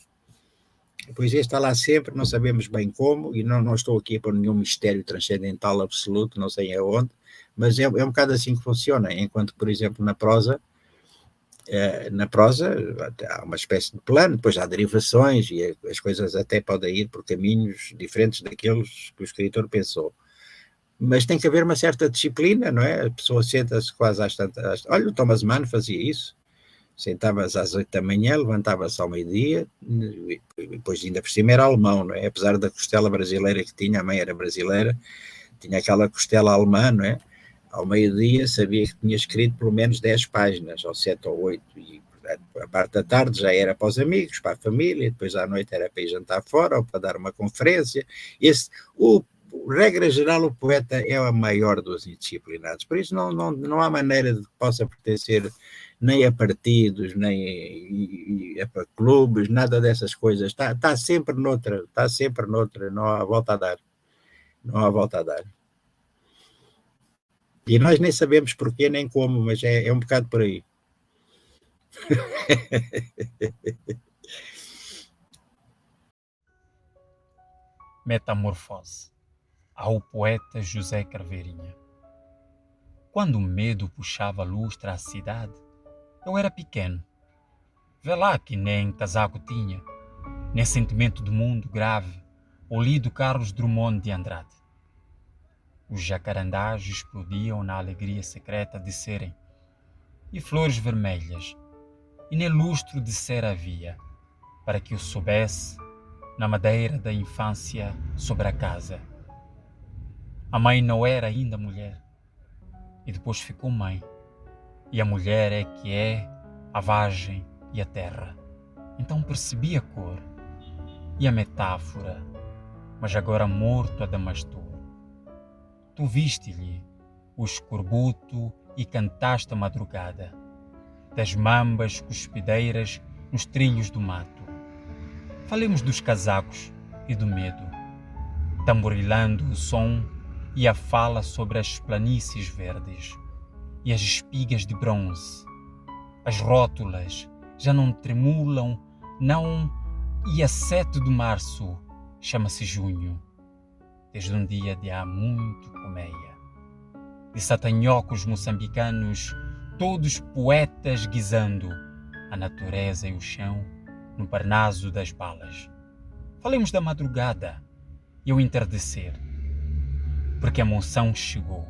A poesia está lá sempre, não sabemos bem como, e não estou aqui por nenhum mistério transcendental absoluto, não sei aonde, mas é um bocado assim que funciona. Enquanto, por exemplo, na prosa há uma espécie de plano, depois há derivações e as coisas até podem ir por caminhos diferentes daqueles que o escritor pensou. Mas tem que haver uma certa disciplina, não é? A pessoa senta-se quase às tantas... Olha, o Thomas Mann fazia isso. Sentava-se às 8 da manhã, levantava-se ao meio-dia, e depois ainda por cima era alemão, não é? Apesar da costela brasileira que tinha, a mãe era brasileira, tinha aquela costela alemã, não é? Ao meio-dia sabia que tinha escrito pelo menos 10 páginas, ou 7 ou 8, e a parte da tarde já era para os amigos, para a família, depois à noite era para ir jantar fora, ou para dar uma conferência. O regra geral, o poeta é a maior dos indisciplinados, por isso não há maneira de que possa pertencer nem a partidos, nem a clubes, nada dessas coisas. Está sempre noutra, não há volta a dar. Não há volta a dar. E nós nem sabemos porquê, nem como, mas é um bocado por aí. Metamorfose, ao poeta José Carveirinha. Quando o medo puxava a lustra à cidade, eu era pequeno. Vê lá que nem casaco tinha, nem sentimento do mundo grave, ou lido Carlos Drummond de Andrade. Os jacarandás explodiam na alegria secreta de serem, e flores vermelhas, e nem lustro de cera havia, para que eu soubesse, na madeira da infância sobre a casa. A mãe não era ainda mulher, e depois ficou mãe, e a mulher é que é a vagem e a terra. Então percebi a cor e a metáfora, mas agora morto Adamastor. Tu viste-lhe o escorbuto e cantaste a madrugada, das mambas cuspideiras nos trilhos do mato. Falemos dos casacos e do medo, tamborilando o som e a fala sobre as planícies verdes e as espigas de bronze. As rótulas já não tremulam, não, e a 7 de março chama-se junho, desde um dia de há muito colmeia. De satanhocos moçambicanos, todos poetas guisando a natureza e o chão no parnaso das balas. Falemos da madrugada e o entardecer, porque a monção chegou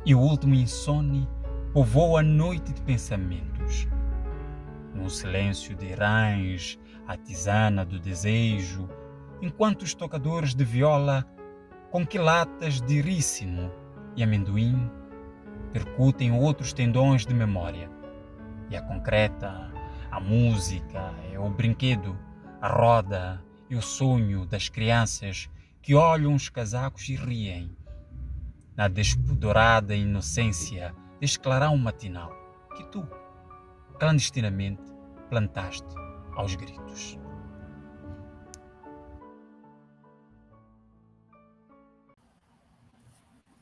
e o último insone povoa a noite de pensamentos. Num silêncio de rãs, a tisana do desejo, enquanto os tocadores de viola com quilatas de rícino e amendoim percutem outros tendões de memória. E a concreta, a música, é o brinquedo, a roda e o sonho das crianças que olham os casacos e riem, na despudorada inocência deste clarão matinal que tu, clandestinamente, plantaste aos gritos.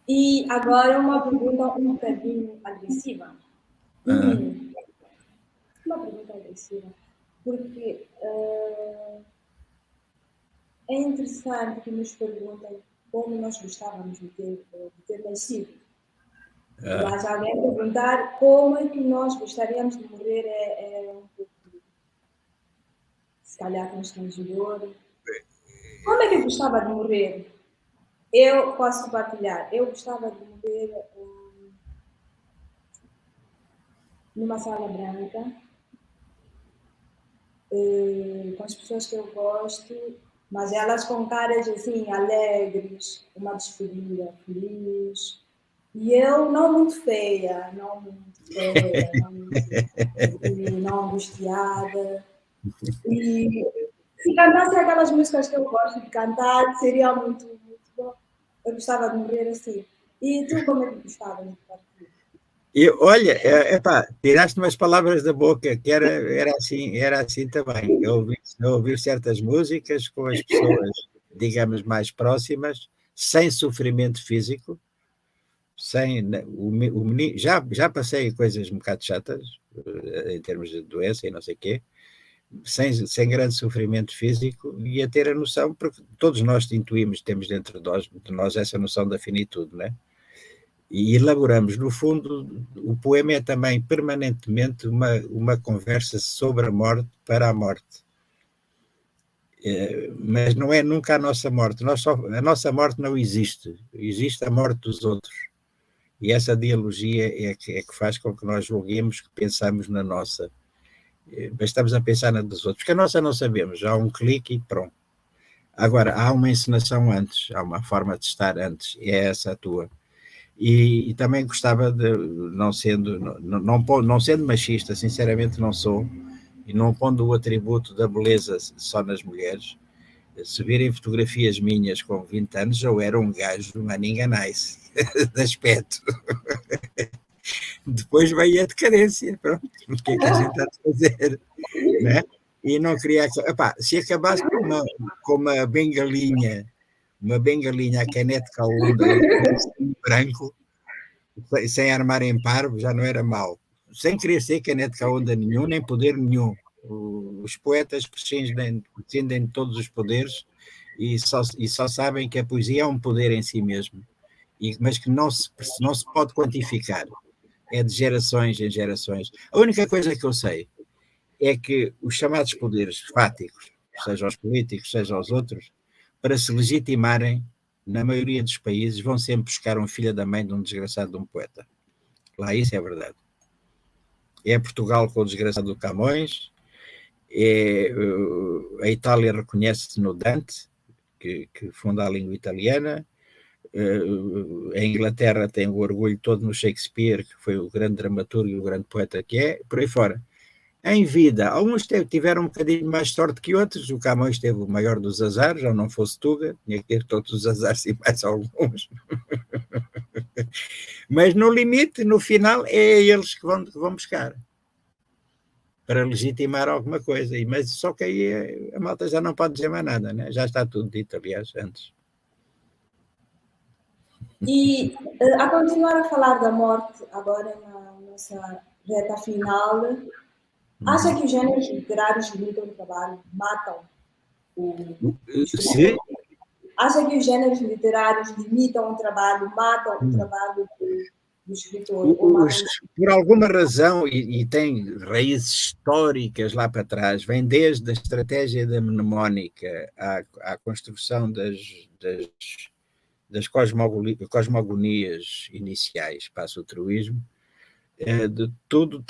E agora uma pergunta um bocadinho agressiva. Uma pergunta agressiva. Porque é interessante que nos perguntem como nós gostávamos de ter nascido. Mas alguém perguntar como é que nós gostaríamos de morrer é um pouco, se calhar, constrangedor. Como é que eu gostava de morrer? Eu posso partilhar. Eu gostava de morrer numa sala branca, com as pessoas que eu gosto, mas elas com caras assim, alegres, uma despedida feliz. E eu não muito feia, não angustiada. E se cantasse aquelas músicas que eu gosto de cantar, seria muito, muito bom. Eu gostava de morrer assim. E tu, como é que gostavas de partir? Olha, tiraste umas palavras da boca, que era assim também. Eu ouvi certas músicas com as pessoas, digamos, mais próximas, sem sofrimento físico, o menino, já passei coisas um bocado chatas, em termos de doença e não sei o quê, sem grande sofrimento físico, e a ter a noção, porque todos nós intuímos, temos dentro de nós essa noção da finitude, não é? E elaboramos, no fundo, o poema é também permanentemente uma conversa sobre a morte para a morte. Mas não é nunca a nossa morte. A nossa morte não existe. Existe a morte dos outros. E essa dialogia é que faz com que nós julguemos que pensamos na nossa. Mas estamos a pensar na dos outros. Porque a nossa não sabemos. Há um clique e pronto. Agora, há uma encenação antes. Há uma forma de estar antes. E é essa a tua. E também gostava de, não sendo machista, sinceramente não sou, e não pondo o atributo da beleza só nas mulheres, Se virem fotografias minhas com 20 anos, eu era um gajo maninga nice, de aspecto. Depois veio a decadência, pronto, o que é que a gente há de fazer, né? E não queria... Epá, se acabasse com uma bengalinha a canete caúda e um branco, sem armar em parvo, já não era mau. Sem querer ser canete caúda nenhum, nem poder nenhum. Os poetas prescindem de todos os poderes e só sabem que a poesia é um poder em si mesmo, mas que não se pode quantificar. É de gerações em gerações. A única coisa que eu sei é que os chamados poderes fáticos, seja os políticos, seja os outros, para se legitimarem, na maioria dos países, vão sempre buscar um filho da mãe de um desgraçado de um poeta. Lá isso é verdade. É Portugal com o desgraçado do Camões, a Itália reconhece-se no Dante, que funda a língua italiana, a Inglaterra tem o orgulho todo no Shakespeare, que foi o grande dramaturgo e o grande poeta que é, por aí fora. Em vida, alguns tiveram um bocadinho mais sorte que outros, o Camões teve o maior dos azares, ou não fosse Tuga, tinha que ter todos os azares e mais alguns. Mas no limite, no final, é eles que vão buscar para legitimar alguma coisa, mas só que aí a malta já não pode dizer mais nada, né? Já está tudo dito, aliás, antes. E a continuar a falar da morte, agora na nossa reta final, acha que os géneros literários limitam o trabalho, matam o escritor? Acha que os géneros literários limitam o trabalho, matam o trabalho do escritor? Por alguma razão, e tem raízes históricas lá para trás, vem desde a estratégia da mnemónica à construção das cosmogonias iniciais, passa o truísmo, tudo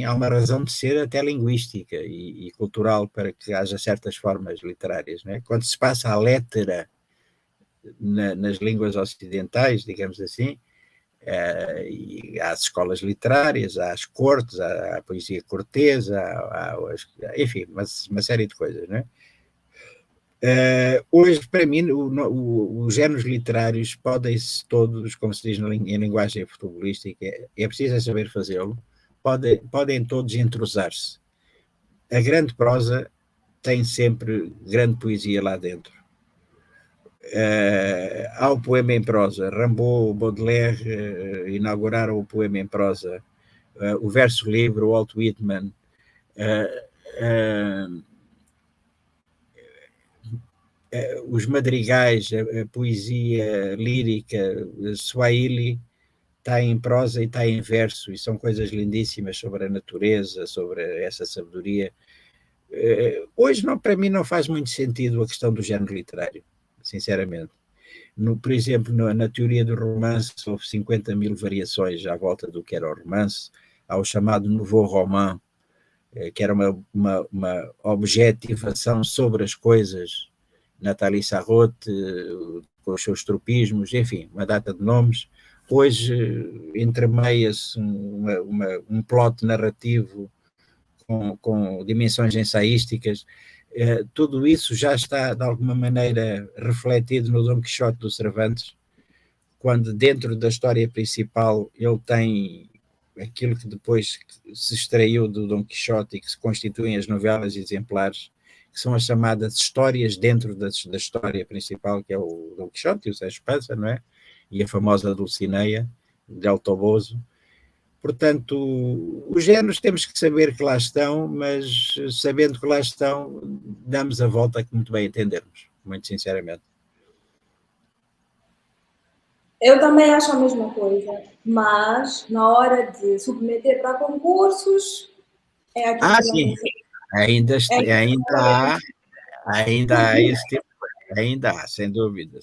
há uma razão de ser até linguística e cultural para que haja certas formas literárias, né? Quando se passa a letra nas línguas ocidentais, digamos assim, e há as escolas literárias, há as cortes, há a poesia cortesa, enfim, uma série de coisas, né? Hoje, para mim, os géneros literários podem-se todos, como se diz em linguagem futebolística, é preciso saber fazê-lo, podem todos entrosar-se. A grande prosa tem sempre grande poesia lá dentro. Há o poema em prosa. Rimbaud, Baudelaire inauguraram o poema em prosa. O verso livre, o Walt Whitman. Os madrigais, a poesia lírica, Swahili, está em prosa e está em verso, e são coisas lindíssimas sobre a natureza, sobre essa sabedoria. Hoje, para mim, não faz muito sentido a questão do género literário, sinceramente. Por exemplo, na teoria do romance, houve 50 mil variações à volta do que era o romance. Há o chamado Nouveau Roman, que era uma objetivação sobre as coisas. Nathalie Sarraute, com os seus tropismos, enfim, uma data de nomes. Hoje entremeia-se um plot narrativo com dimensões ensaísticas. Tudo isso já está, de alguma maneira, refletido no Dom Quixote do Cervantes, quando dentro da história principal ele tem aquilo que depois se extraiu do Dom Quixote e que se constituem as novelas exemplares, que são as chamadas histórias dentro da história principal, que é o Dom Quixote e o Sérgio Panza, não é? E a famosa Dulcinea, de El Toboso. Portanto, os géneros temos que saber que lá estão, mas sabendo que lá estão, damos a volta que muito bem entendermos, muito sinceramente. Eu também acho a mesma coisa, mas na hora de submeter para concursos, é aqui que sim. Ainda há esse tipo de coisa, ainda há, sem dúvida,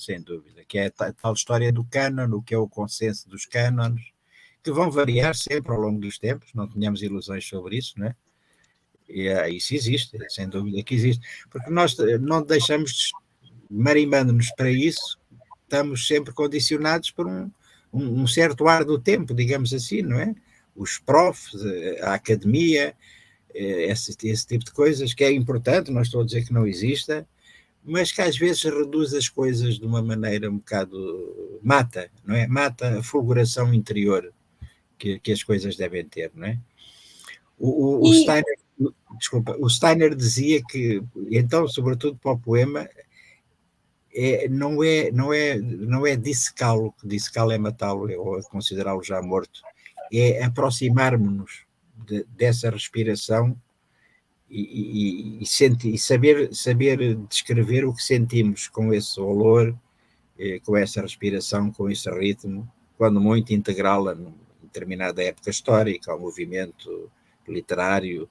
que é a tal história do cânon, o que é o consenso dos cânones, que vão variar sempre ao longo dos tempos, não tenhamos ilusões sobre isso, não é? E isso existe, sem dúvida que existe, porque nós não deixamos, marimbando-nos para isso, estamos sempre condicionados por um certo ar do tempo, digamos assim, não é? Os profs, a academia, esse tipo de coisas, que é importante, não estou a dizer que não exista, mas que às vezes reduz as coisas de uma maneira um bocado, mata, não é? Mata a fulguração interior que as coisas devem ter, não é? O Steiner, desculpa, o Steiner dizia que, então, sobretudo para o poema, não é dissecá-lo, que dissecá-lo é matá-lo, ou considerá-lo já morto, é aproximarmos dessa respiração e saber descrever o que sentimos com esse olor, com essa respiração, com esse ritmo, quando muito integrá-la em determinada época histórica, ao movimento literário,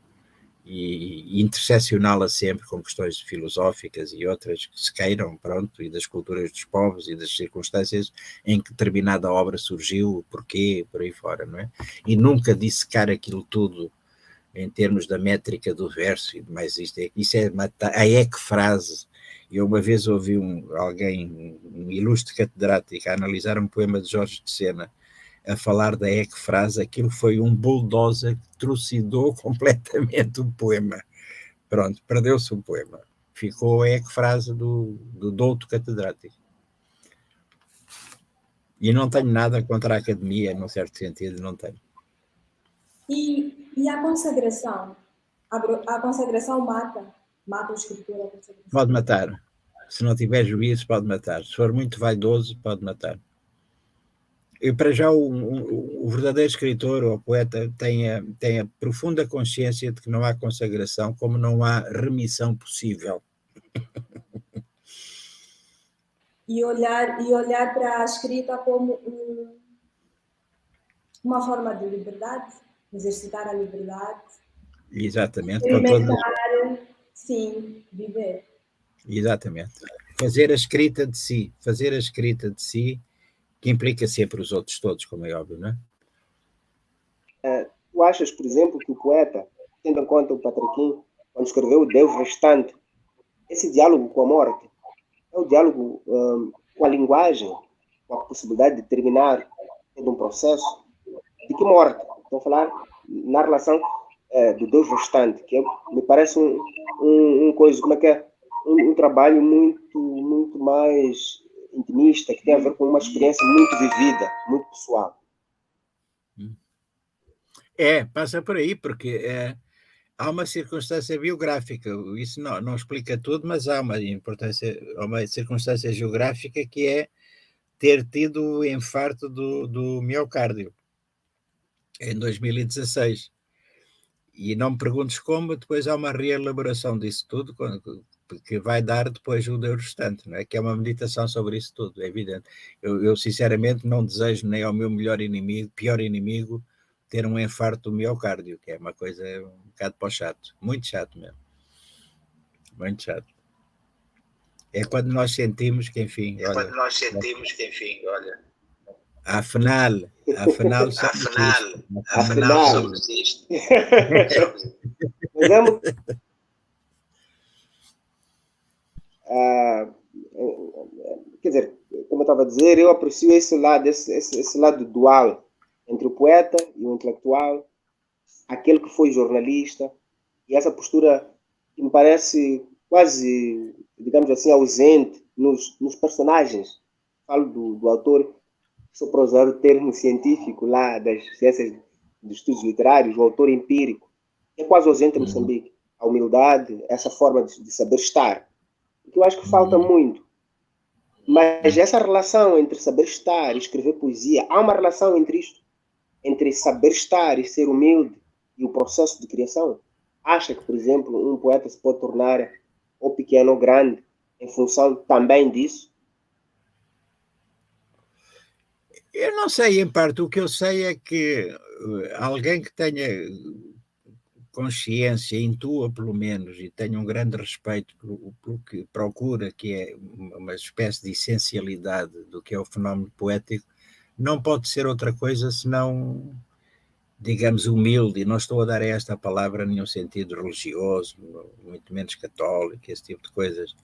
e interseccioná-la sempre com questões filosóficas e outras que se queiram, pronto, e das culturas dos povos e das circunstâncias em que determinada obra surgiu, o porquê, por aí fora, não é? E nunca dissecar aquilo tudo em termos da métrica do verso e mais isso é a ecfrase. Eu uma vez ouvi alguém, um ilustre catedrático, a analisar um poema de Jorge de Sena, a falar da ecfrase. Aquilo foi um bulldozer que trucidou completamente o poema. Pronto, perdeu-se o poema. Ficou a ecfrase do douto catedrático. E não tenho nada contra a academia, num certo sentido, não tenho. E a consagração? A consagração mata o escritor. Pode matar. Se não tiver juízo, pode matar. Se for muito vaidoso, pode matar. E para já o verdadeiro escritor ou poeta tem a profunda consciência de que não há consagração, como não há remissão possível. E olhar para a escrita como uma forma de liberdade, exercitar a liberdade. Exatamente. Experimentar, sim, viver. Exatamente. Fazer a escrita de si, que implica sempre os outros todos, como é óbvio, não é? Tu achas, por exemplo, que o poeta, tendo em conta o Patraquim, quando escreveu o Deus Restante, esse diálogo com a morte, é o diálogo com a linguagem, com a possibilidade de terminar todo um processo? De que morte? Estou a falar na relação do Deus Restante, que me parece um trabalho muito mais intimista, que tem a ver com uma experiência muito vivida, muito pessoal. Passa por aí, porque há uma circunstância biográfica, isso não explica tudo, mas há uma circunstância geográfica, que é ter tido o infarto do miocárdio em 2016. E não me perguntes como, depois há uma reelaboração disso tudo, que vai dar depois o Deus Restante, não é? Que é uma meditação sobre isso tudo, é evidente. Eu sinceramente não desejo nem ao meu pior inimigo, ter um infarto do miocárdio, que é uma coisa um bocado para o chato, muito chato mesmo. Muito chato. É quando nós sentimos que, enfim, afinal somos isto. Quer dizer, como eu estava a dizer, eu aprecio esse lado dual entre o poeta e o intelectual, aquele que foi jornalista, e essa postura que me parece quase, digamos assim, ausente nos personagens. Falo do autor, só para usar o termo científico lá das ciências dos estudos literários, o autor empírico, é quase ausente em Moçambique. A humildade, essa forma de saber estar, que eu acho que falta muito. Mas essa relação entre saber estar e escrever poesia, há uma relação entre isto, entre saber estar e ser humilde e o processo de criação. Acha que, por exemplo, um poeta se pode tornar ou pequeno ou grande em função também disso? Eu não sei, em parte. O que eu sei é que alguém que tenha consciência, intua pelo menos, e tenha um grande respeito pelo que procura, que é uma espécie de essencialidade do que é o fenómeno poético, não pode ser outra coisa senão, digamos, humilde. E não estou a dar a esta palavra nenhum sentido religioso, muito menos católico, esse tipo de coisas,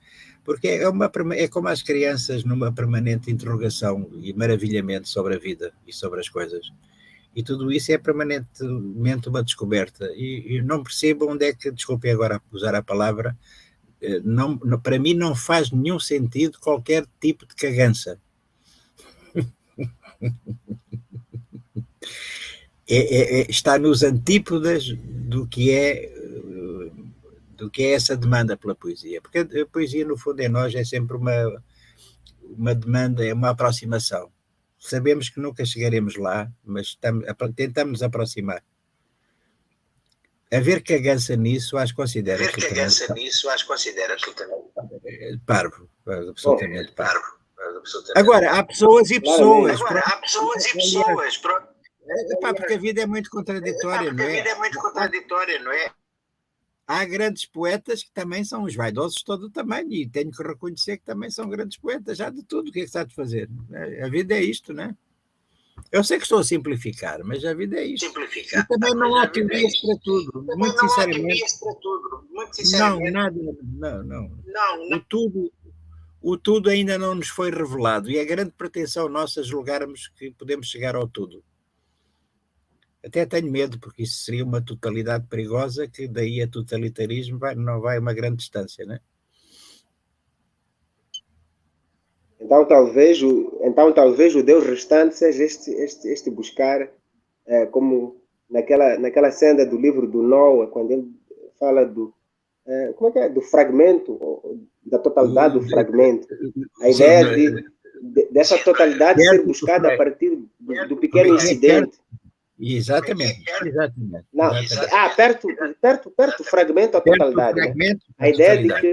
porque é como as crianças numa permanente interrogação e maravilhamento sobre a vida e sobre as coisas. E tudo isso é permanentemente uma descoberta. E não percebo onde é que, desculpe agora usar a palavra, para mim não faz nenhum sentido qualquer tipo de cagança. Está nos antípodas do que é essa demanda pela poesia, porque a poesia no fundo em nós é sempre uma demanda, é uma aproximação. Sabemos que nunca chegaremos lá, mas tentamos nos aproximar. Haver cagança nisso, acho que considero parvo, absolutamente parvo. Agora, há pessoas e pessoas. Porque a vida é muito contraditória, não é? Há grandes poetas que também são os vaidosos de todo o tamanho, e tenho que reconhecer que também são grandes poetas, já de tudo. O que é que se há de fazer? A vida é isto, não é? Eu sei que estou a simplificar, mas a vida é isto. E também não há teorias para tudo. Muito sinceramente. Não, nada. Não. O tudo ainda não nos foi revelado, e é grande pretensão nossa julgarmos que podemos chegar ao tudo. Até tenho medo, porque isso seria uma totalidade perigosa, que daí a totalitarismo não vai a uma grande distância, não é? Então talvez o Deus restante seja este buscar, como naquela cena do livro do Noah, quando ele fala do como é que é? Do fragmento, da totalidade do fragmento. A ideia dessa totalidade ser buscada a partir do pequeno incidente. Exatamente. Não, perto, fragmento à totalidade. Né? A ideia de que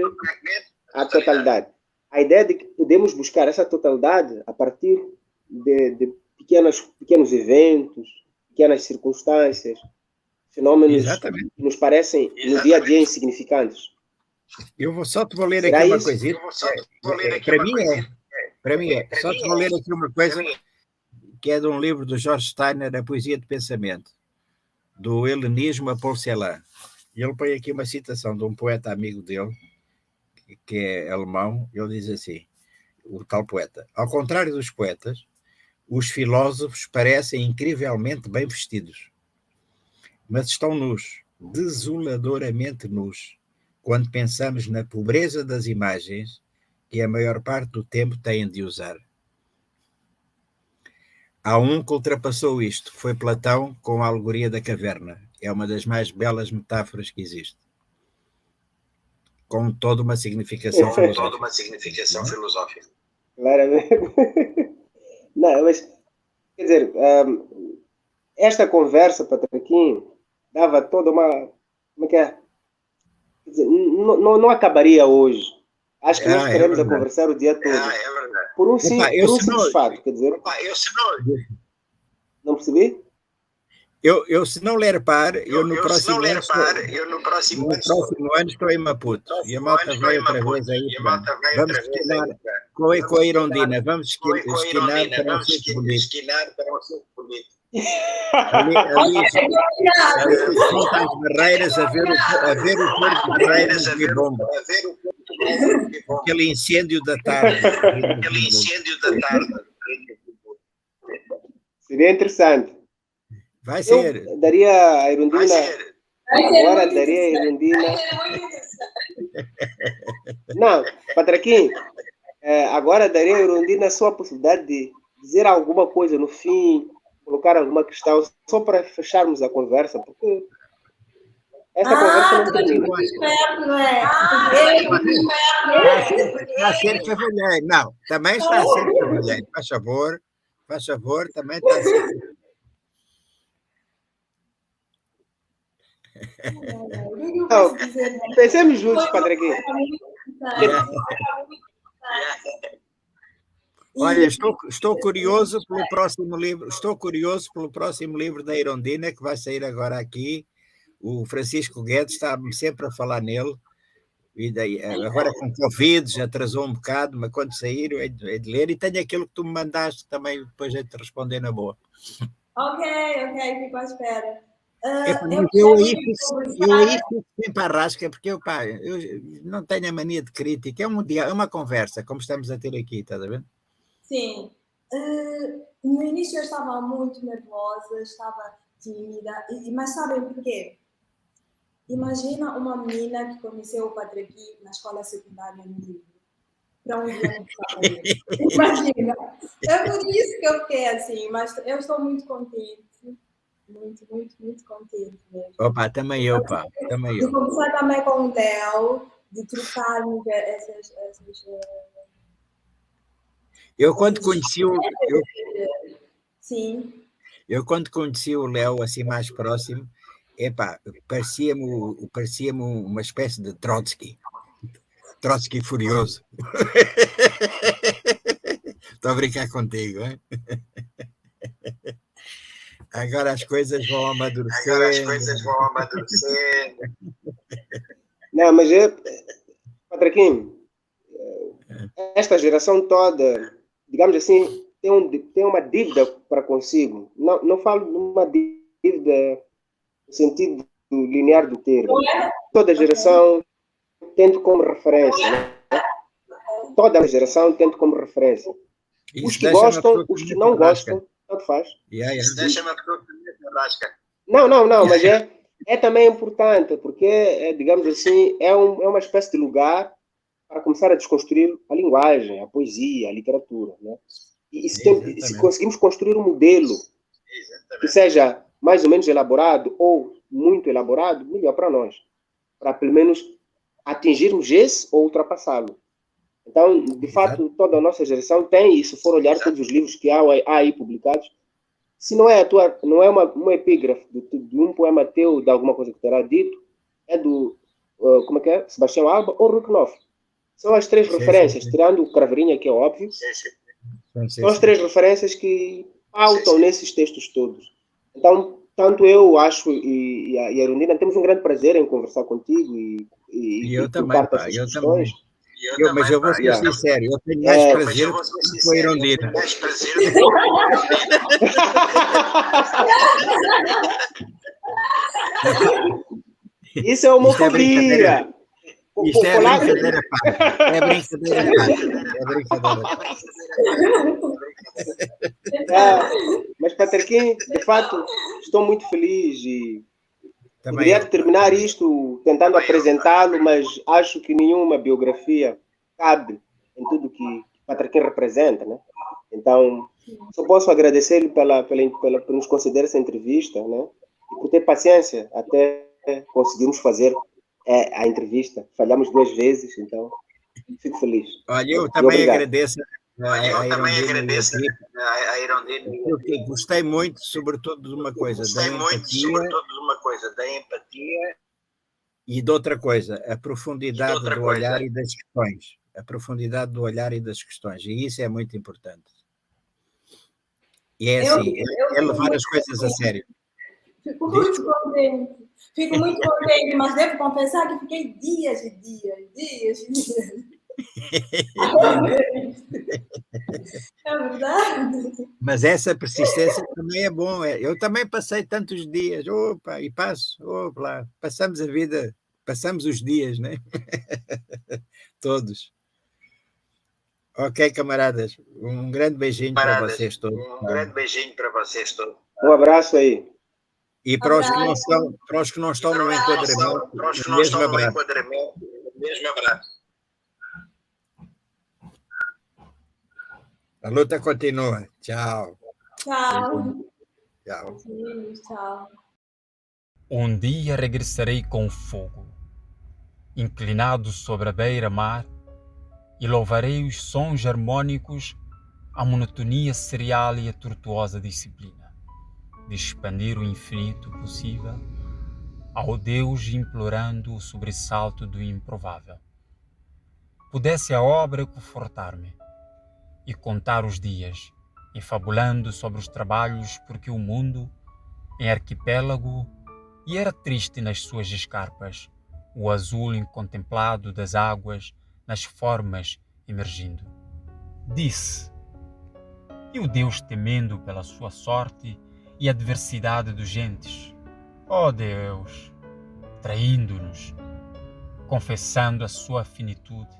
a totalidade. A ideia de que podemos buscar essa totalidade a partir de pequenos eventos, pequenas circunstâncias, fenômenos que nos parecem no dia a dia insignificantes. Eu só te vou ler aqui uma coisinha. Para mim é. Só te vou ler aqui uma coisa que é de um livro do George Steiner, A Poesia de Pensamento, do helenismo a Paul Celan. E ele põe aqui uma citação de um poeta amigo dele, que é alemão. Ele diz assim, o tal poeta: ao contrário dos poetas, os filósofos parecem incrivelmente bem vestidos, mas estão nus, desoladoramente nus, quando pensamos na pobreza das imagens que a maior parte do tempo têm de usar. Há um que ultrapassou isto, foi Platão com a alegoria da caverna. É uma das mais belas metáforas que existe, com toda uma significação filosófica. Claramente. Não, mas, quer dizer, esta conversa, Patraquim, dava toda uma... Como é que é? Quer dizer, não acabaria hoje. Acho que nós estaremos a conversar o dia todo. É verdade. Por um simples fato, quer dizer... Não percebi? Eu se não ler par, no próximo ano estou em Maputo. E a malta vai outra vez aí. Vamos esquinar com a Irondina. Vamos esquinar para um centro bonito. Ali as barreiras a ver o corpo de barreiras de bomba. Aquele incêndio da tarde. Seria interessante. Vai ser. Eu daria a Irondina. Agora daria a Irondina. Não, Patraquim, agora daria a Irondina só a possibilidade de dizer alguma coisa no fim, colocar alguma questão, só para fecharmos a conversa, porque essa conversa não termina. Está a ser cavalheiro. Não, também está a ser cavalheiro. Faz favor, também está a ser. Não, pensemos juntos, Patraquim. Olha, estou curioso pelo próximo livro. Estou curioso pelo próximo livro da Irondina, que vai sair agora aqui. O Francisco Guedes está sempre a falar nele. E daí, agora com Covid já atrasou um bocado, mas quando sair eu hei de ler. E tenho aquilo que tu me mandaste também, depois hei de te responder na boa. Ok, fico à espera. Eu aí fico sempre à rasca, porque eu não tenho a mania de crítica. É uma conversa, como estamos a ter aqui, estás a ver? Sim. No início eu estava muito nervosa, estava tímida, mas sabem porquê? Imagina uma menina que conheceu o Padre Gui na escola secundária no Rio. Para onde ela vai? Imagina. É por isso que eu fiquei assim, mas eu estou muito contente. Muito, muito, muito contente mesmo. Opa, também eu, pá. Também De eu. conversar também com o Léo, de trocarmos essas Eu quando conheci o... Sim. Eu quando conheci o Léo assim mais próximo, epá, parecia-me uma espécie de Trotsky furioso. Estou a brincar contigo, hein? Agora as coisas vão amadurecer. Não, mas Patraquinho, esta geração toda, digamos assim, tem uma dívida para consigo. Não falo de uma dívida no sentido linear do termo. Toda geração tem como referência, né? Toda geração tem como referência. Os que gostam, os que não gostam, tanto faz. Deixa-me Não, mas é também importante, porque, digamos assim, é uma espécie de lugar para começar a desconstruir a linguagem, a poesia, a literatura. Né? E se conseguimos construir um modelo que seja mais ou menos elaborado ou muito elaborado, melhor para nós. Para pelo menos atingirmos esse ou ultrapassá-lo. Então, de fato, toda a nossa geração tem, e se for olhar todos os livros que há aí publicados, se não é uma epígrafe de um poema teu, de alguma coisa que terá dito, é do, como é que é? Sebastião Alba ou Ruy Knopf. São as três referências, tirando o Craveirinha, que é óbvio, são as três referências que pautam nesses textos todos. Então, tanto eu acho e a Erundina temos um grande prazer em conversar contigo e eu também, pá, eu também. Mas eu vou ser sincero, eu tenho mais prazer com a Erundina. Isso é homofobia. Isto é brincadeira, pá. É brincadeira. Mas, Patraquinho, de fato, estou muito feliz e poderia terminar isto tentando apresentá-lo, mas acho que nenhuma biografia cabe em tudo que Patraquinho representa, né? Então, só posso agradecer-lhe por nos conceder essa entrevista, né? E por ter paciência até conseguirmos fazer a entrevista. Falhamos 2 vezes, então fico feliz. Olha, eu também agradeço a Erundina. Gostei muito, sobretudo, de uma coisa, da empatia e de outra coisa, a profundidade do olhar e das questões. A profundidade do olhar e das questões. E isso é muito importante. E é assim, é levar as coisas a sério. Fico muito contente, mas devo confessar que fiquei dias e dias. É verdade. Mas essa persistência também é bom. Eu também passei tantos dias, e passo, lá. Passamos a vida, passamos os dias, né? Todos. Ok, camaradas, um grande beijinho para vocês todos. Um abraço aí. E para os que não estão no enquadramento, mesmo abraço. A luta continua. Tchau. Tchau. Um dia regressarei com fogo, inclinado sobre a beira-mar, e louvarei os sons harmônicos, a monotonia serial e a tortuosa disciplina de expandir o infinito possível, ao Deus implorando o sobressalto do improvável. Pudesse a obra confortar-me e contar os dias, enfabulando sobre os trabalhos, porque o mundo, em arquipélago, e era triste nas suas escarpas, o azul incontemplado das águas, nas formas emergindo. Disse, e o Deus temendo pela sua sorte e adversidade dos gentes, ó Deus, traindo-nos, confessando a sua finitude,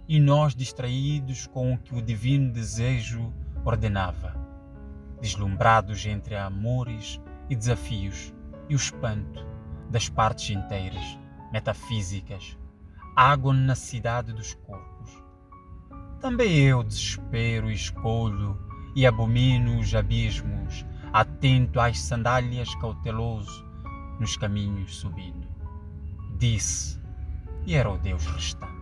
e nós distraídos com o que o divino desejo ordenava, deslumbrados entre amores e desafios e o espanto das partes inteiras, metafísicas, água na cidade dos corpos. Também eu desespero e escolho e abomino os abismos, atento às sandálias cauteloso, nos caminhos subindo. Disse, e era o Deus restante.